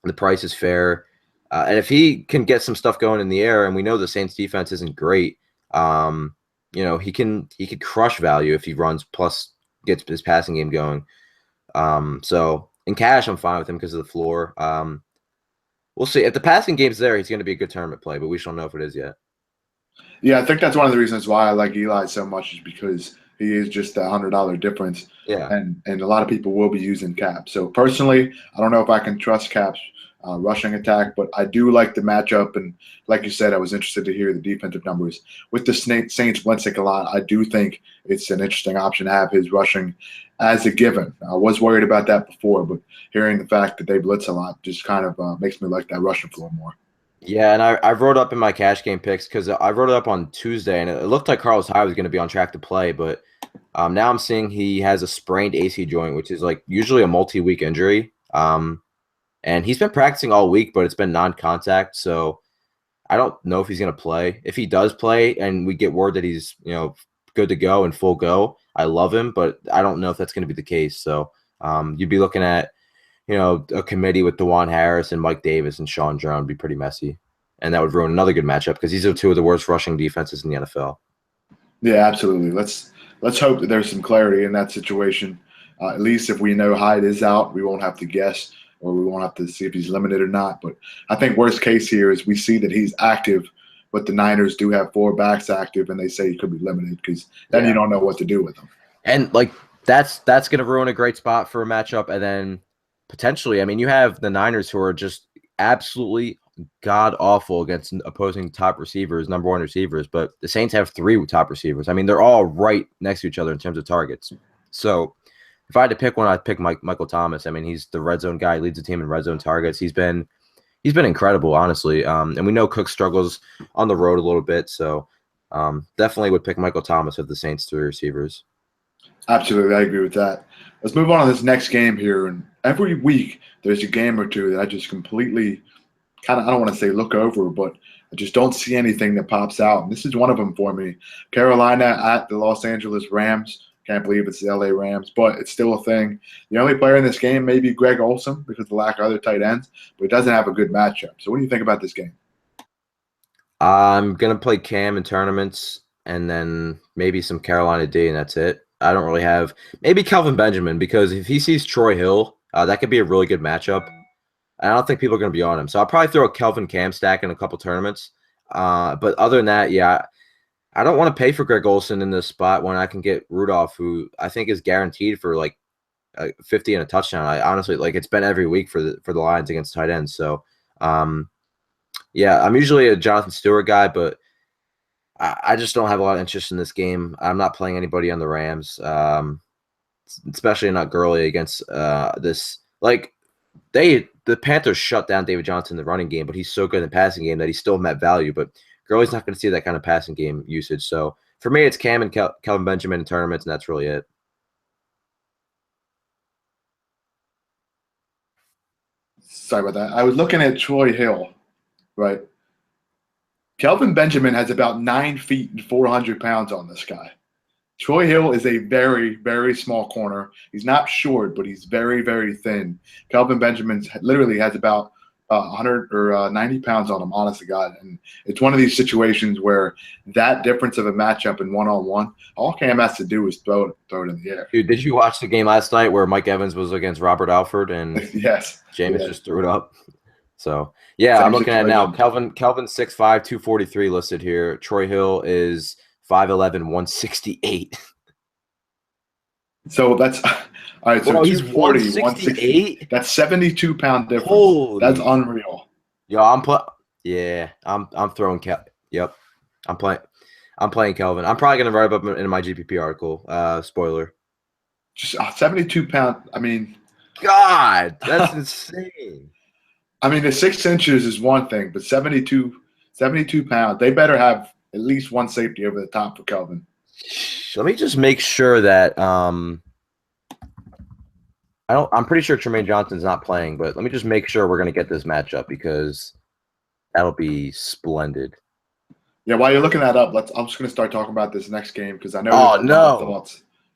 The price is fair. And if he can get some stuff going in the air, and we know the Saints defense isn't great, he could crush value if he runs plus gets his passing game going. So in cash, I'm fine with him because of the floor. We'll see. If the passing game's there, he's going to be a good tournament play, but we just don't know if it is yet. Yeah, I think that's one of the reasons why I like Eli so much is because he is just a $100 difference. Yeah. And a lot of people will be using Cap. So personally, I don't know if I can trust Cap's rushing attack, but I do like the matchup. And like you said, I was interested to hear the defensive numbers. With the Saints blitzing a lot, I do think it's an interesting option to have his rushing as a given. I was worried about that before, but hearing the fact that they blitz a lot just kind of makes me like that rushing floor more. Yeah, and I wrote up in my cash game picks because I wrote it up on Tuesday, and it looked like Carlos Hyde was going to be on track to play, but Now I'm seeing he has a sprained AC joint, which is like usually a multi-week injury. And he's been practicing all week, but it's been non-contact. So I don't know if he's going to play. If he does play and we get word that he's, good to go and full go, I love him, but I don't know if that's going to be the case. So you'd be looking at, a committee with DeJuan Harris and Mike Davis and Sean Drone would be pretty messy. And that would ruin another good matchup because these are two of the worst rushing defenses in the NFL. Yeah, absolutely. Let's hope that there's some clarity in that situation. At least if we know Hyde is out, we won't have to guess or we won't have to see if he's limited or not. But I think worst case here is we see that he's active, but the Niners do have 4 backs active, and they say he could be limited because then you don't know what to do with him. And that's going to ruin a great spot for a matchup. And then potentially, I mean, you have the Niners who are just absolutely god awful against opposing top receivers, number 1 receivers, but the Saints have 3 top receivers. I mean, they're all right next to each other in terms of targets. So if I had to pick one, I'd pick Michael Thomas. I mean, he's the red zone guy, leads the team in red zone targets. He's been incredible, honestly. And we know Cook struggles on the road a little bit, so definitely would pick Michael Thomas of the Saints 3 receivers. Absolutely, I agree with that. Let's move on to this next game here. And every week there's a game or two that I just completely I don't want to say look over, but I just don't see anything that pops out. And this is one of them for me. Carolina at the Los Angeles Rams. Can't believe it's the LA Rams, but it's still a thing. The only player in this game may be Greg Olsen because of the lack of other tight ends, but he doesn't have a good matchup. So what do you think about this game? I'm going to play Cam in tournaments and then maybe some Carolina D, and that's it. I don't really have – maybe Kelvin Benjamin, because if he sees Troy Hill, that could be a really good matchup. I don't think people are going to be on him. So I'll probably throw a Kelvin Cam stack in a couple tournaments. But other than that, yeah, I don't want to pay for Greg Olsen in this spot when I can get Rudolph, who I think is guaranteed for like 50 and a touchdown. I honestly, it's been every week for the Lions against tight ends. So, yeah, I'm usually a Jonathan Stewart guy, but I just don't have a lot of interest in this game. I'm not playing anybody on the Rams, especially not Gurley against this. The Panthers shut down David Johnson in the running game, but he's so good in the passing game that he still met value. But Gurley's not going to see that kind of passing game usage. So for me, it's Cam and Kelvin Benjamin in tournaments, and that's really it. Sorry about that. I was looking at Troy Hill, right? Kelvin Benjamin has about 9 feet and 400 pounds on this guy. Troy Hill is a very, very small corner. He's not short, but he's very, very thin. Kelvin Benjamin literally has about 100 or 90 pounds on him, honest to God. And it's one of these situations where that difference of a matchup in one-on-one, all Cam has to do is throw it in the air. Dude, did you watch the game last night where Mike Evans was against Robert Alford and yes, Jameis just threw it up? So, yeah, Same I'm looking situation. at it now. Kelvin 6'5", 243 listed here. Troy Hill is 5'11", 168. So that's all right. So he's 168. That's 72-pound difference. Holy. That's unreal. Yo, I'm throwing Yep, I'm playing Kelvin. I'm probably gonna write up in my GPP article. Spoiler. Just 72-pound. I mean, God, that's insane. I mean, the 6 inches is one thing, but 72 pounds. They better have at least one safety over the top for Kelvin. Let me just make sure that I'm pretty sure Tremaine Johnson's not playing, but let me just make sure we're going to get this matchup because that'll be splendid. Yeah, while you're looking that up, I'm just going to start talking about this next game because I know. Oh no!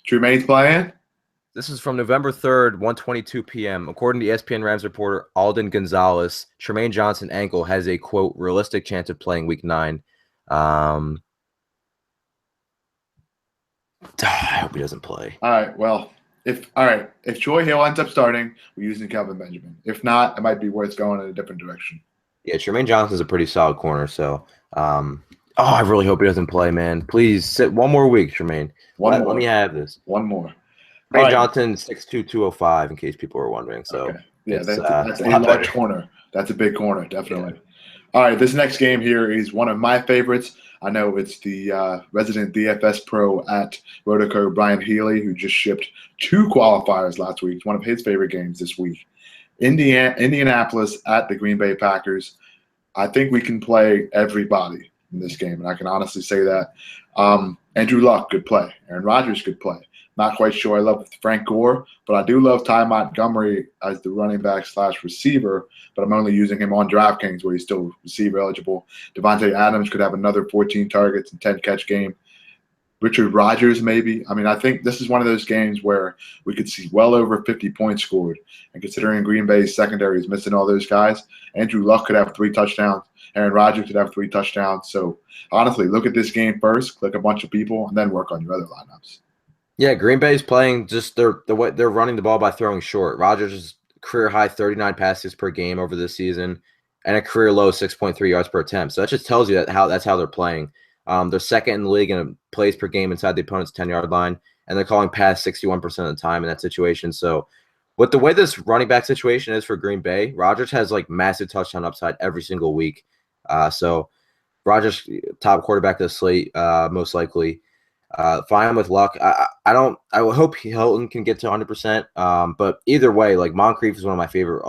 Tremaine's playing. This is from November 3rd, 1:22 p.m. According to ESPN Rams reporter Alden Gonzalez, Tremaine Johnson ankle has a quote realistic chance of playing Week 9. I hope he doesn't play. All right. Well, if Troy Hill ends up starting, we're using Kelvin Benjamin. If not, it might be worth going in a different direction. Yeah, Tremaine Johnson's a pretty solid corner. So, I really hope he doesn't play, man. Please sit one more week, Tremaine. Let me have this. One more. Tremaine Johnson, 6'2", 205, in case people were wondering. So, okay. Yeah, that's a large corner. That's a big corner, definitely. Yeah. All right, this next game here is one of my favorites. I know it's the resident DFS pro at RotoCurve, Brian Healy, who just shipped 2 qualifiers last week. It's one of his favorite games this week. Indianapolis at the Green Bay Packers. I think we can play everybody in this game, and I can honestly say that. Andrew Luck, good play. Aaron Rodgers, good play. Not quite sure I love Frank Gore, but I do love Ty Montgomery as the running back / receiver, but I'm only using him on DraftKings where he's still receiver eligible. Devontae Adams could have another 14 targets and 10 catch game. Richard Rodgers, maybe. I mean, I think this is one of those games where we could see well over 50 points scored. And considering Green Bay's secondary is missing all those guys, Andrew Luck could have 3 touchdowns. Aaron Rodgers could have 3 touchdowns. So, honestly, look at this game first, click a bunch of people, and then work on your other lineups. Yeah, Green Bay's playing just the way they're running the ball by throwing short. Rodgers is career high 39 passes per game over this season and a career low 6.3 yards per attempt. So that just tells you that's how they're playing. They're second in the league in plays per game inside the opponent's 10-yard line, and they're calling pass 61% of the time in that situation. So with the way this running back situation is for Green Bay, Rodgers has like massive touchdown upside every single week. So Rodgers, top quarterback of the slate, most likely. Fine with Luck. I hope Hilton can get to 100%. But either way, like Moncrief is one of my favorite,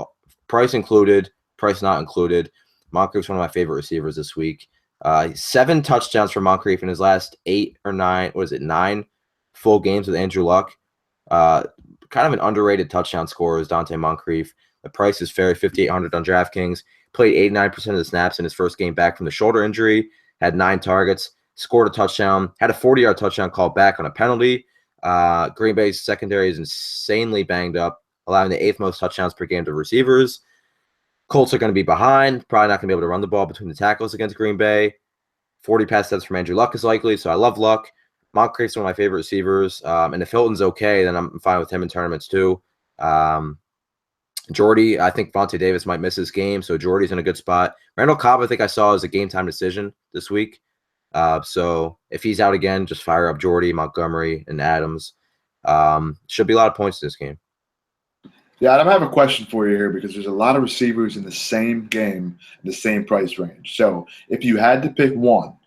price included, price not included. Moncrief is one of my favorite receivers this week. 7 touchdowns for Moncrief in his last 8 or 9. What is it? 9 full games with Andrew Luck. Kind of an underrated touchdown scorer is Dante Moncrief. The price is fair, 5,800 on DraftKings. Played 89% of the snaps in his first game back from the shoulder injury. Had 9 targets. Scored a touchdown, had a 40-yard touchdown called back on a penalty. Green Bay's secondary is insanely banged up, allowing the 8th most touchdowns per game to receivers. Colts are going to be behind, probably not going to be able to run the ball between the tackles against Green Bay. 40 pass sets from Andrew Luck is likely, so I love Luck. Moncrief's one of my favorite receivers, and if Hilton's okay, then I'm fine with him in tournaments too. Jordy, I think Vontae Davis might miss his game, so Jordy's in a good spot. Randall Cobb, I think I saw as a game-time decision this week. So if he's out again, just fire up Jordy, Montgomery, and Adams. Should be a lot of points in this game. Yeah, Adam, I have a question for you here because there's a lot of receivers in the same game, in the same price range. So if you had to pick one,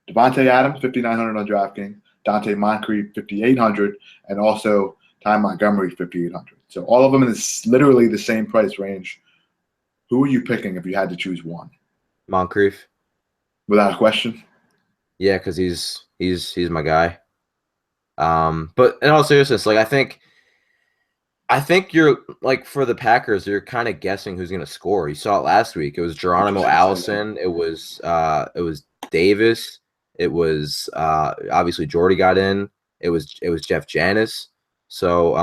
Devontae Adams, 5,900 on DraftKings, Dante Moncrief, 5,800, and also Ty Montgomery, 5,800. So all of them in literally the same price range. Who are you picking if you had to choose one? Moncrief. Without a question? Yeah, because he's my guy. But in all seriousness, like I think you're like for the Packers, you're kind of guessing who's going to score. You saw it last week. It was Geronimo Allison. It was Davis. It was obviously Jordy got in. It was Jeff Janis. So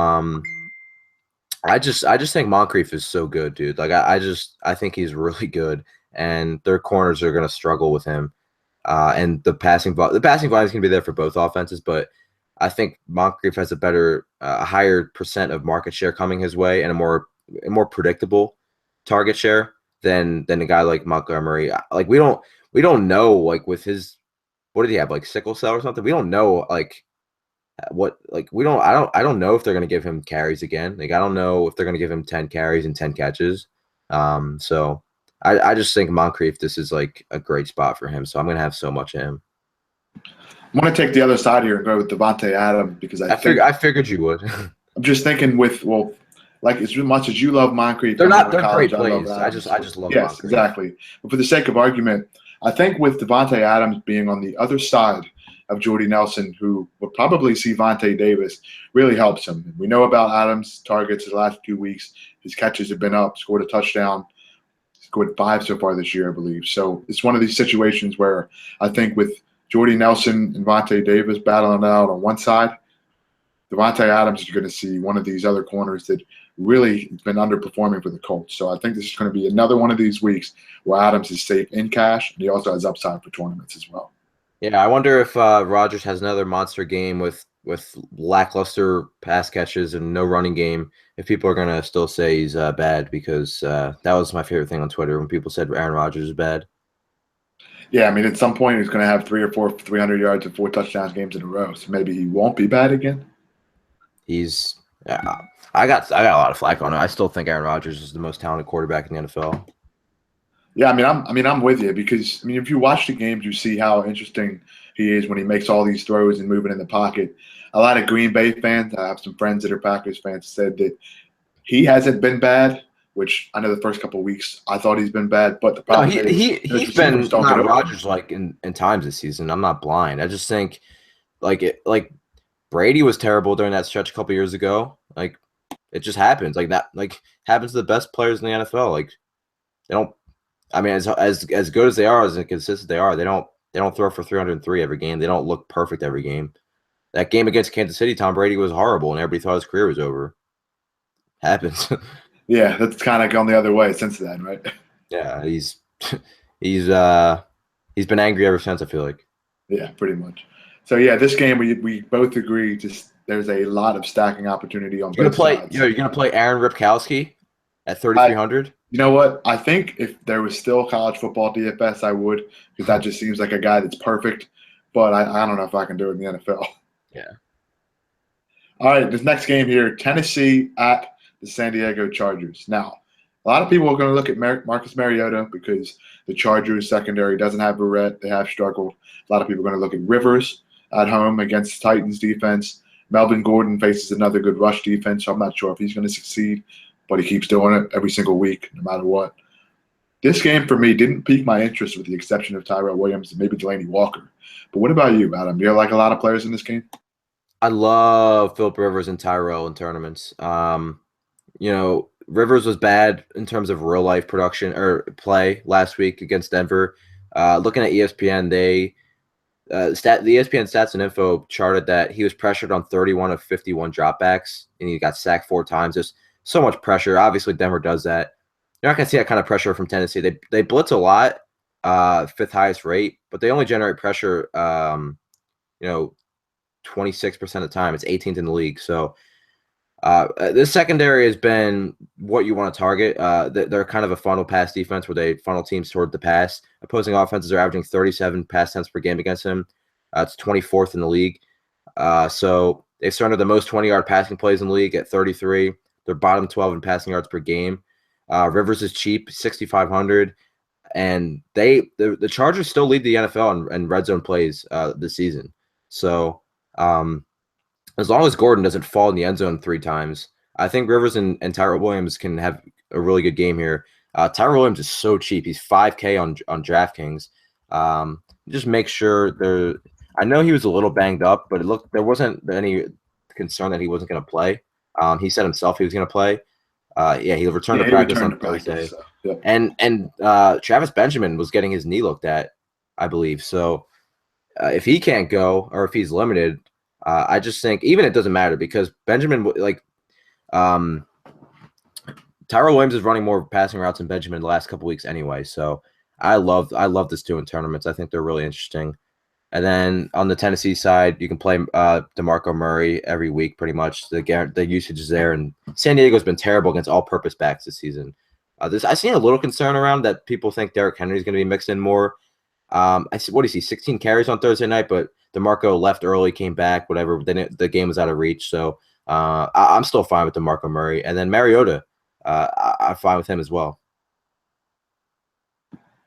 I just think Moncrief is so good, dude. Like I think he's really good, and their corners are going to struggle with him. And the passing volume is going to be there for both offenses, but I think Moncrief has a higher percent of market share coming his way and a more predictable target share than a guy like Montgomery. Like we don't know, like with his, what did he have, like sickle cell or something? We don't know like what, like I don't know if they're going to give him carries again. Like I don't know if they're going to give him 10 carries and 10 catches. So I just think Moncrief, this is like a great spot for him. So I'm going to have so much of him. I'm going to take the other side here and go with Devontae Adams because I figured you would. I'm just thinking like as much as you love Moncrief, they're great plays. I just love yes, Moncrief. Exactly. But for the sake of argument, I think with Devontae Adams being on the other side of Jordy Nelson, who would probably see Vontae Davis, really helps him. We know about Adams' targets the last 2 weeks. His catches have been up, scored a touchdown, scored 5 so far this year, I believe. So it's one of these situations where I think with Jordy Nelson and Vontae Davis battling out on one side, Devontae Adams is going to see one of these other corners that really has been underperforming for the Colts. So I think this is going to be another one of these weeks where Adams is safe in cash, and he also has upside for tournaments as well. Yeah, I wonder if Rodgers has another monster game with lackluster pass catches and no running game, if people are going to still say he's bad, because that was my favorite thing on Twitter when people said Aaron Rodgers is bad. Yeah, I mean, at some point he's going to have 3 or 4 300 yards and 4 touchdowns games in a row. So maybe he won't be bad again. I got a lot of flack on it. I still think Aaron Rodgers is the most talented quarterback in the NFL. Yeah, I'm with you because if you watch the games, you see how interesting he is when he makes all these throws and moving in the pocket. A lot of Green Bay fans, I have some friends that are Packers fans, said that he hasn't been bad. Which I know the first couple of weeks I thought he's been bad, but the problem is he's been not Rodgers like in times this season. I'm not blind. I just think like Brady was terrible during that stretch a couple years ago. Like it just happens. Like that happens to the best players in the NFL. Like they don't. I mean, as good as they are, as consistent they are, they don't throw for 303 every game. They don't look perfect every game. That game against Kansas City, Tom Brady was horrible, and everybody thought his career was over. Happens. Yeah, that's kind of gone the other way since then, right? Yeah, he's he's been angry ever since. I feel like. Yeah, pretty much. So yeah, this game we both agree just there's a lot of stacking opportunity on both sides. You're gonna play Aaron Ripkowski at I, 3,300. you know what? I think if there was still college football DFS, I would, because that just seems like a guy that's perfect. But I don't know if I can do it in the NFL. Yeah. All right, this next game here, Tennessee at the San Diego Chargers. Now, a lot of people are going to look at Marcus Mariota because the Chargers secondary doesn't have Barrett. They have struggled. A lot of people are going to look at Rivers at home against Titans defense. Melvin Gordon faces another good rush defense, so I'm not sure if he's going to succeed, but he keeps doing it every single week, no matter what. This game, for me, didn't pique my interest with the exception of Tyrell Williams and maybe Delaney Walker. But what about you, Adam? Do you like a lot of players in this game? I love Philip Rivers and Tyrell in tournaments. Rivers was bad in terms of real life production or play last week against Denver. Looking at ESPN, the ESPN stats and info charted that he was pressured on 31 of 51 dropbacks, and he got sacked 4 times. There's so much pressure. Obviously, Denver does that. You're not going to see that kind of pressure from Tennessee. They blitz a lot, 5th highest rate, but they only generate pressure, 26% of the time. It's 18th in the league. So this secondary has been what you want to target. They're kind of a funnel pass defense where they funnel teams toward the pass. Opposing offenses are averaging 37 pass attempts per game against him. It's 24th in the league. So they've surrendered the most 20-yard passing plays in the league at 33. They're bottom 12 in passing yards per game. Rivers is cheap, 6,500. And the Chargers still lead the NFL in red zone plays this season. So as long as Gordon doesn't fall in the end zone 3 times, I think Rivers and Tyrell Williams can have a really good game here. Tyrell Williams is so cheap. He's $5K on DraftKings. Just make sure I know he was a little banged up, but there wasn't any concern that he wasn't going to play. He said himself he was going to play. He returned to practice on Thursday. So, yep. And Travis Benjamin was getting his knee looked at, I believe. So if he can't go or if he's limited, I just think even it doesn't matter because Benjamin, Tyrell Williams is running more passing routes than Benjamin the last couple weeks anyway. So I love this too in tournaments. I think they're really interesting. And then on the Tennessee side, you can play DeMarco Murray every week pretty much. The usage is there. And San Diego's been terrible against all-purpose backs this season. I've seen a little concern around that people think Derrick Henry is going to be mixed in more. I see, what do you see? 16 carries on Thursday night, but DeMarco left early, came back, whatever. Then the game was out of reach. So I'm still fine with DeMarco Murray. And then Mariota, I'm fine with him as well.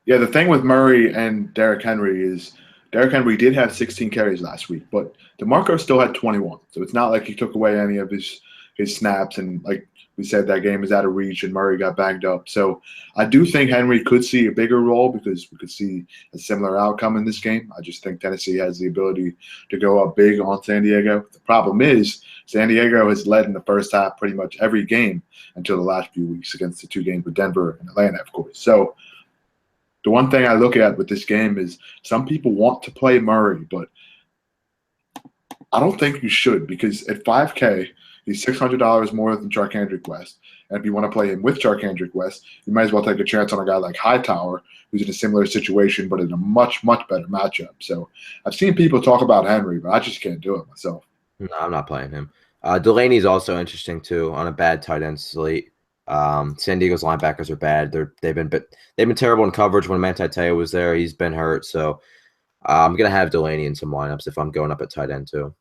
Yeah, the thing with Murray and Derrick Henry is Derrick Henry did have 16 carries last week, but DeMarco still had 21. So it's not like he took away any of his snaps. And like we said, that game is out of reach and Murray got banged up. So I do think Henry could see a bigger role because we could see a similar outcome in this game. I just think Tennessee has the ability to go up big on San Diego. The problem is San Diego has led in the first half pretty much every game until the last few weeks against the 2 games with Denver and Atlanta, of course. So the one thing I look at with this game is some people want to play Murray, but I don't think you should because at $5K, he's $600 more than Charkandrick West. And if you want to play him with Charkandrick West, you might as well take a chance on a guy like Hightower, who's in a similar situation, but in a much, much better matchup. So I've seen people talk about Henry, but I just can't do it myself. No, I'm not playing him. Delaney's also interesting, too, on a bad tight end slate. San Diego's linebackers are bad. They've been terrible in coverage when Manti Te'o was there. He's been hurt, so I'm gonna have Delaney in some lineups if I'm going up at tight end too.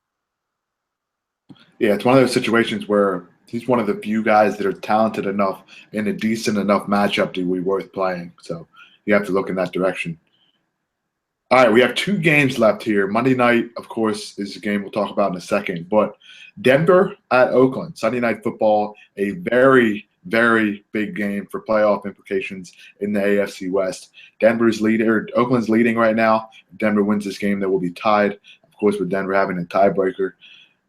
Yeah, it's one of those situations where he's one of the few guys that are talented enough in a decent enough matchup to be worth playing. So you have to look in that direction. All right, we have 2 games left here. Monday night, of course, is a game we'll talk about in a second. But Denver at Oakland, Sunday Night Football, a very, very big game for playoff implications in the AFC West. Oakland's leading right now. If Denver wins this game, they will be tied. Of course, with Denver having a tiebreaker.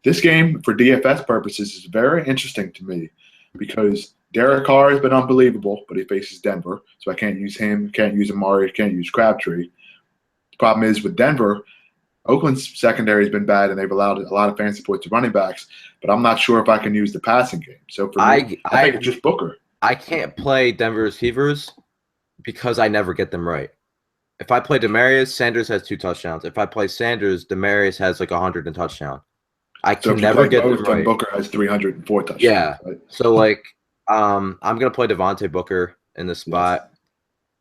This game, for DFS purposes, is very interesting to me because Derek Carr has been unbelievable, but he faces Denver, so I can't use him, can't use Amari, can't use Crabtree. The problem is with Denver, Oakland's secondary has been bad, and they've allowed a lot of fantasy points to running backs, but I'm not sure if I can use the passing game. So for me, I think it's just Booker. I can't play Denver receivers because I never get them right. If I play Demarius, Sanders has 2 touchdowns. If I play Sanders, Demarius has like 100 and touchdown. I can never get them right. Booker has 304 touchdowns. Yeah. Right? So like, I'm gonna play Devontae Booker in this spot. Yes.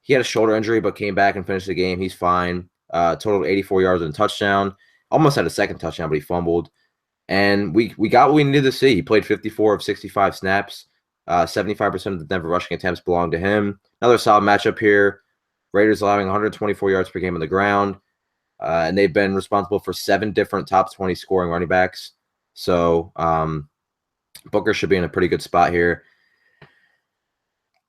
He had a shoulder injury, but came back and finished the game. He's fine. Total 84 yards and a touchdown. Almost had a second touchdown, but he fumbled. And we got what we needed to see. He played 54 of 65 snaps. 75% of the Denver rushing attempts belonged to him. Another solid matchup here. Raiders allowing 124 yards per game on the ground. And they've been responsible for 7 different top 20 scoring running backs. So Booker should be in a pretty good spot here.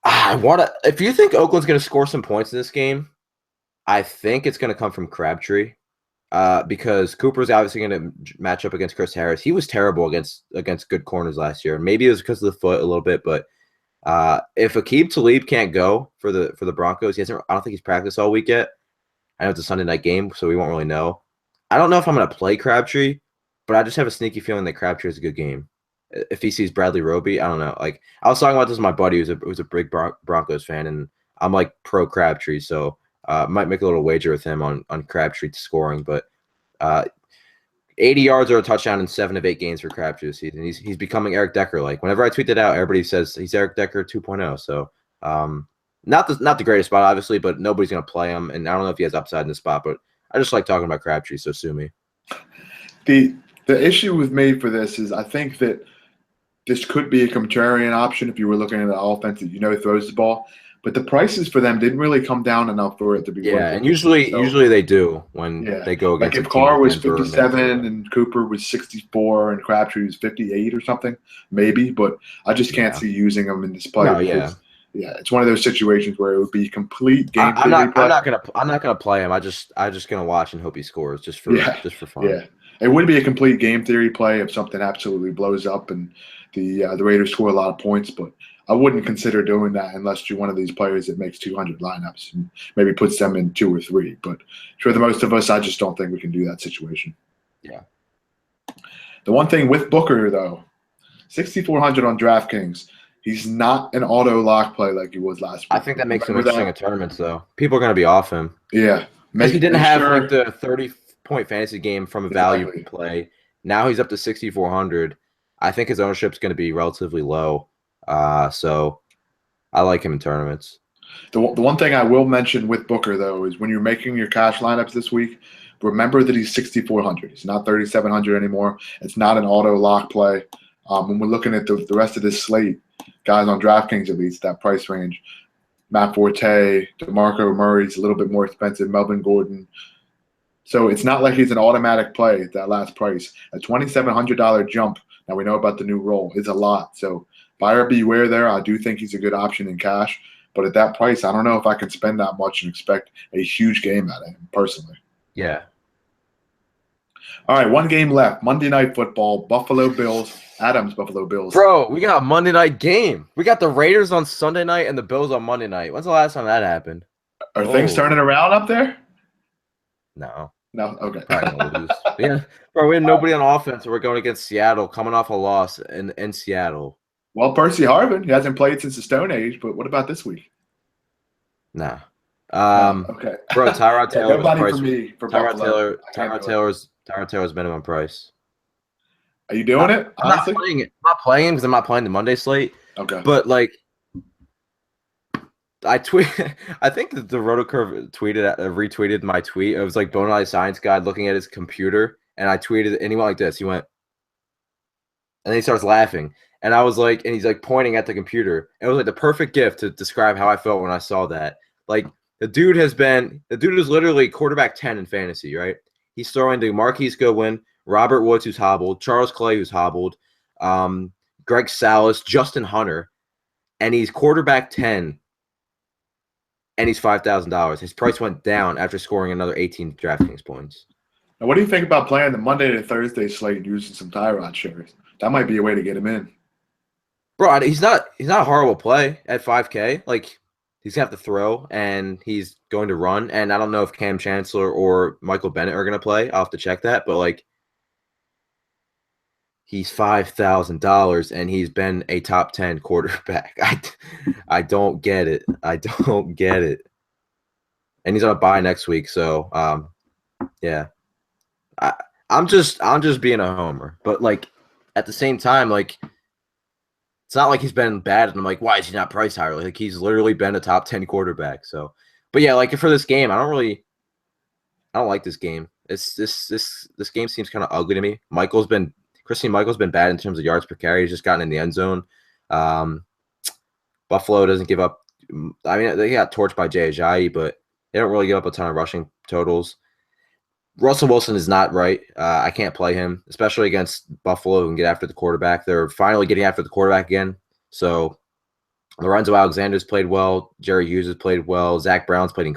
If you think Oakland's going to score some points in this game, I think it's going to come from Crabtree. Because Cooper's obviously going to match up against Chris Harris. He was terrible against good corners last year. Maybe it was because of the foot a little bit, but if Aqib Talib can't go for the Broncos, I don't think he's practiced all week yet. I know it's a Sunday night game, so we won't really know. I don't know if I'm going to play Crabtree, but I just have a sneaky feeling that Crabtree is a good game. If he sees Bradley Roby, I don't know. Like I was talking about this with my buddy who's a big Broncos fan, and I'm like pro Crabtree, so might make a little wager with him on Crabtree scoring. But 80 yards or a touchdown in 7 of 8 games for Crabtree this season. He's becoming Eric Decker. Like whenever I tweet that out, everybody says he's Eric Decker 2.0. So not the greatest spot, obviously, but nobody's going to play him. And I don't know if he has upside in the spot, but I just like talking about Crabtree, so sue me. The issue with me for this is I think that this could be a contrarian option if you were looking at an offense that throws the ball. But the prices for them didn't really come down enough for it to be worth it. Yeah, and usually they do when they go against. Like if Carr was 57 and Cooper was 64 and Crabtree was 58 or something, maybe. But I just can't see using them in this play. No, yeah, it's one of those situations where it would be complete game. I'm not gonna play him. I just gonna watch and hope he scores just for fun. Yeah, it would be a complete game theory play if something absolutely blows up and the Raiders score a lot of points, but I wouldn't consider doing that unless you're one of these players that makes 200 lineups and maybe puts them in 2 or 3. But for the most of us, I just don't think we can do that situation. Yeah. The one thing with Booker, though, 6,400 on DraftKings, he's not an auto lock play like he was last week. I think that makes him interesting in tournaments, though. People are going to be off him. Yeah. Because he didn't have like the 30-point fantasy game from a value play. Now he's up to 6,400. I think his ownership's going to be relatively low. So I like him in tournaments. The one thing I will mention with Booker, though, is when you're making your cash lineups this week, remember that he's 6,400. He's not 3,700 anymore. It's not an auto lock play. When we're looking at the rest of this slate, guys on DraftKings at least, that price range, Matt Forte, DeMarco Murray's a little bit more expensive, Melvin Gordon. So it's not like he's an automatic play at that last price. A $2,700 jump, now we know about the new role, is a lot. So buyer beware there. I do think he's a good option in cash. But at that price, I don't know if I can spend that much and expect a huge game out of him personally. Yeah. All right, one game left. Monday Night Football, Buffalo Bills, Adams Buffalo Bills. Bro, we got a Monday night game. We got the Raiders on Sunday night and the Bills on Monday night. When's the last time that happened? Are things turning around up there? No. No? Okay. Yeah. Bro, we had nobody on offense. We're going against Seattle, coming off a loss in Seattle. Well, Percy Harvin, he hasn't played since the Stone Age, but what about this week? Nah. Okay. Bro, Tyrod Taylor was priced. For me, for Tyrod Taylor's minimum price. Are you doing it? I'm not playing it. I'm not playing him because I'm not playing the Monday slate. Okay. But like, I think that the RotoCurve retweeted my tweet. It was like Bonai Science Guy looking at his computer, and I tweeted, and he went like this. He went, and then he starts laughing. And I was like, and he's like pointing at the computer. It was like the perfect gift to describe how I felt when I saw that. Like the dude is literally quarterback 10 in fantasy, right? He's throwing to Marquise Goodwin, Robert Woods, who's hobbled, Charles Clay, who's hobbled, Greg Salas, Justin Hunter, and he's quarterback 10, and he's $5,000. His price went down after scoring another 18 DraftKings points. And what do you think about playing the Monday to Thursday slate and using some Tyrod shares? That might be a way to get him in. Bro, he's not a horrible play at 5K. Like, he's gonna have to throw and he's going to run. And I don't know if Cam Chancellor or Michael Bennett are gonna play. I'll have to check that. But like, he's $5,000 and he's been a top 10 quarterback. I don't get it. I don't get it. And he's on a bye next week, so yeah. I'm just being a homer. But like at the same time, like it's not like he's been bad and I'm like, why is he not priced higher? Like he's literally been a top 10 quarterback. So but yeah, like for this game, I don't like this game. It's this game seems kind of ugly to me. Christine Michael's been bad in terms of yards per carry. He's just gotten in the end zone. Buffalo doesn't give up. I mean, they got torched by Jay Ajayi, but they don't really give up a ton of rushing totals. Russell Wilson is not right. I can't play him, especially against Buffalo and get after the quarterback. They're finally getting after the quarterback again. So Lorenzo Alexander's played well. Jerry Hughes has played well. Zach Brown's played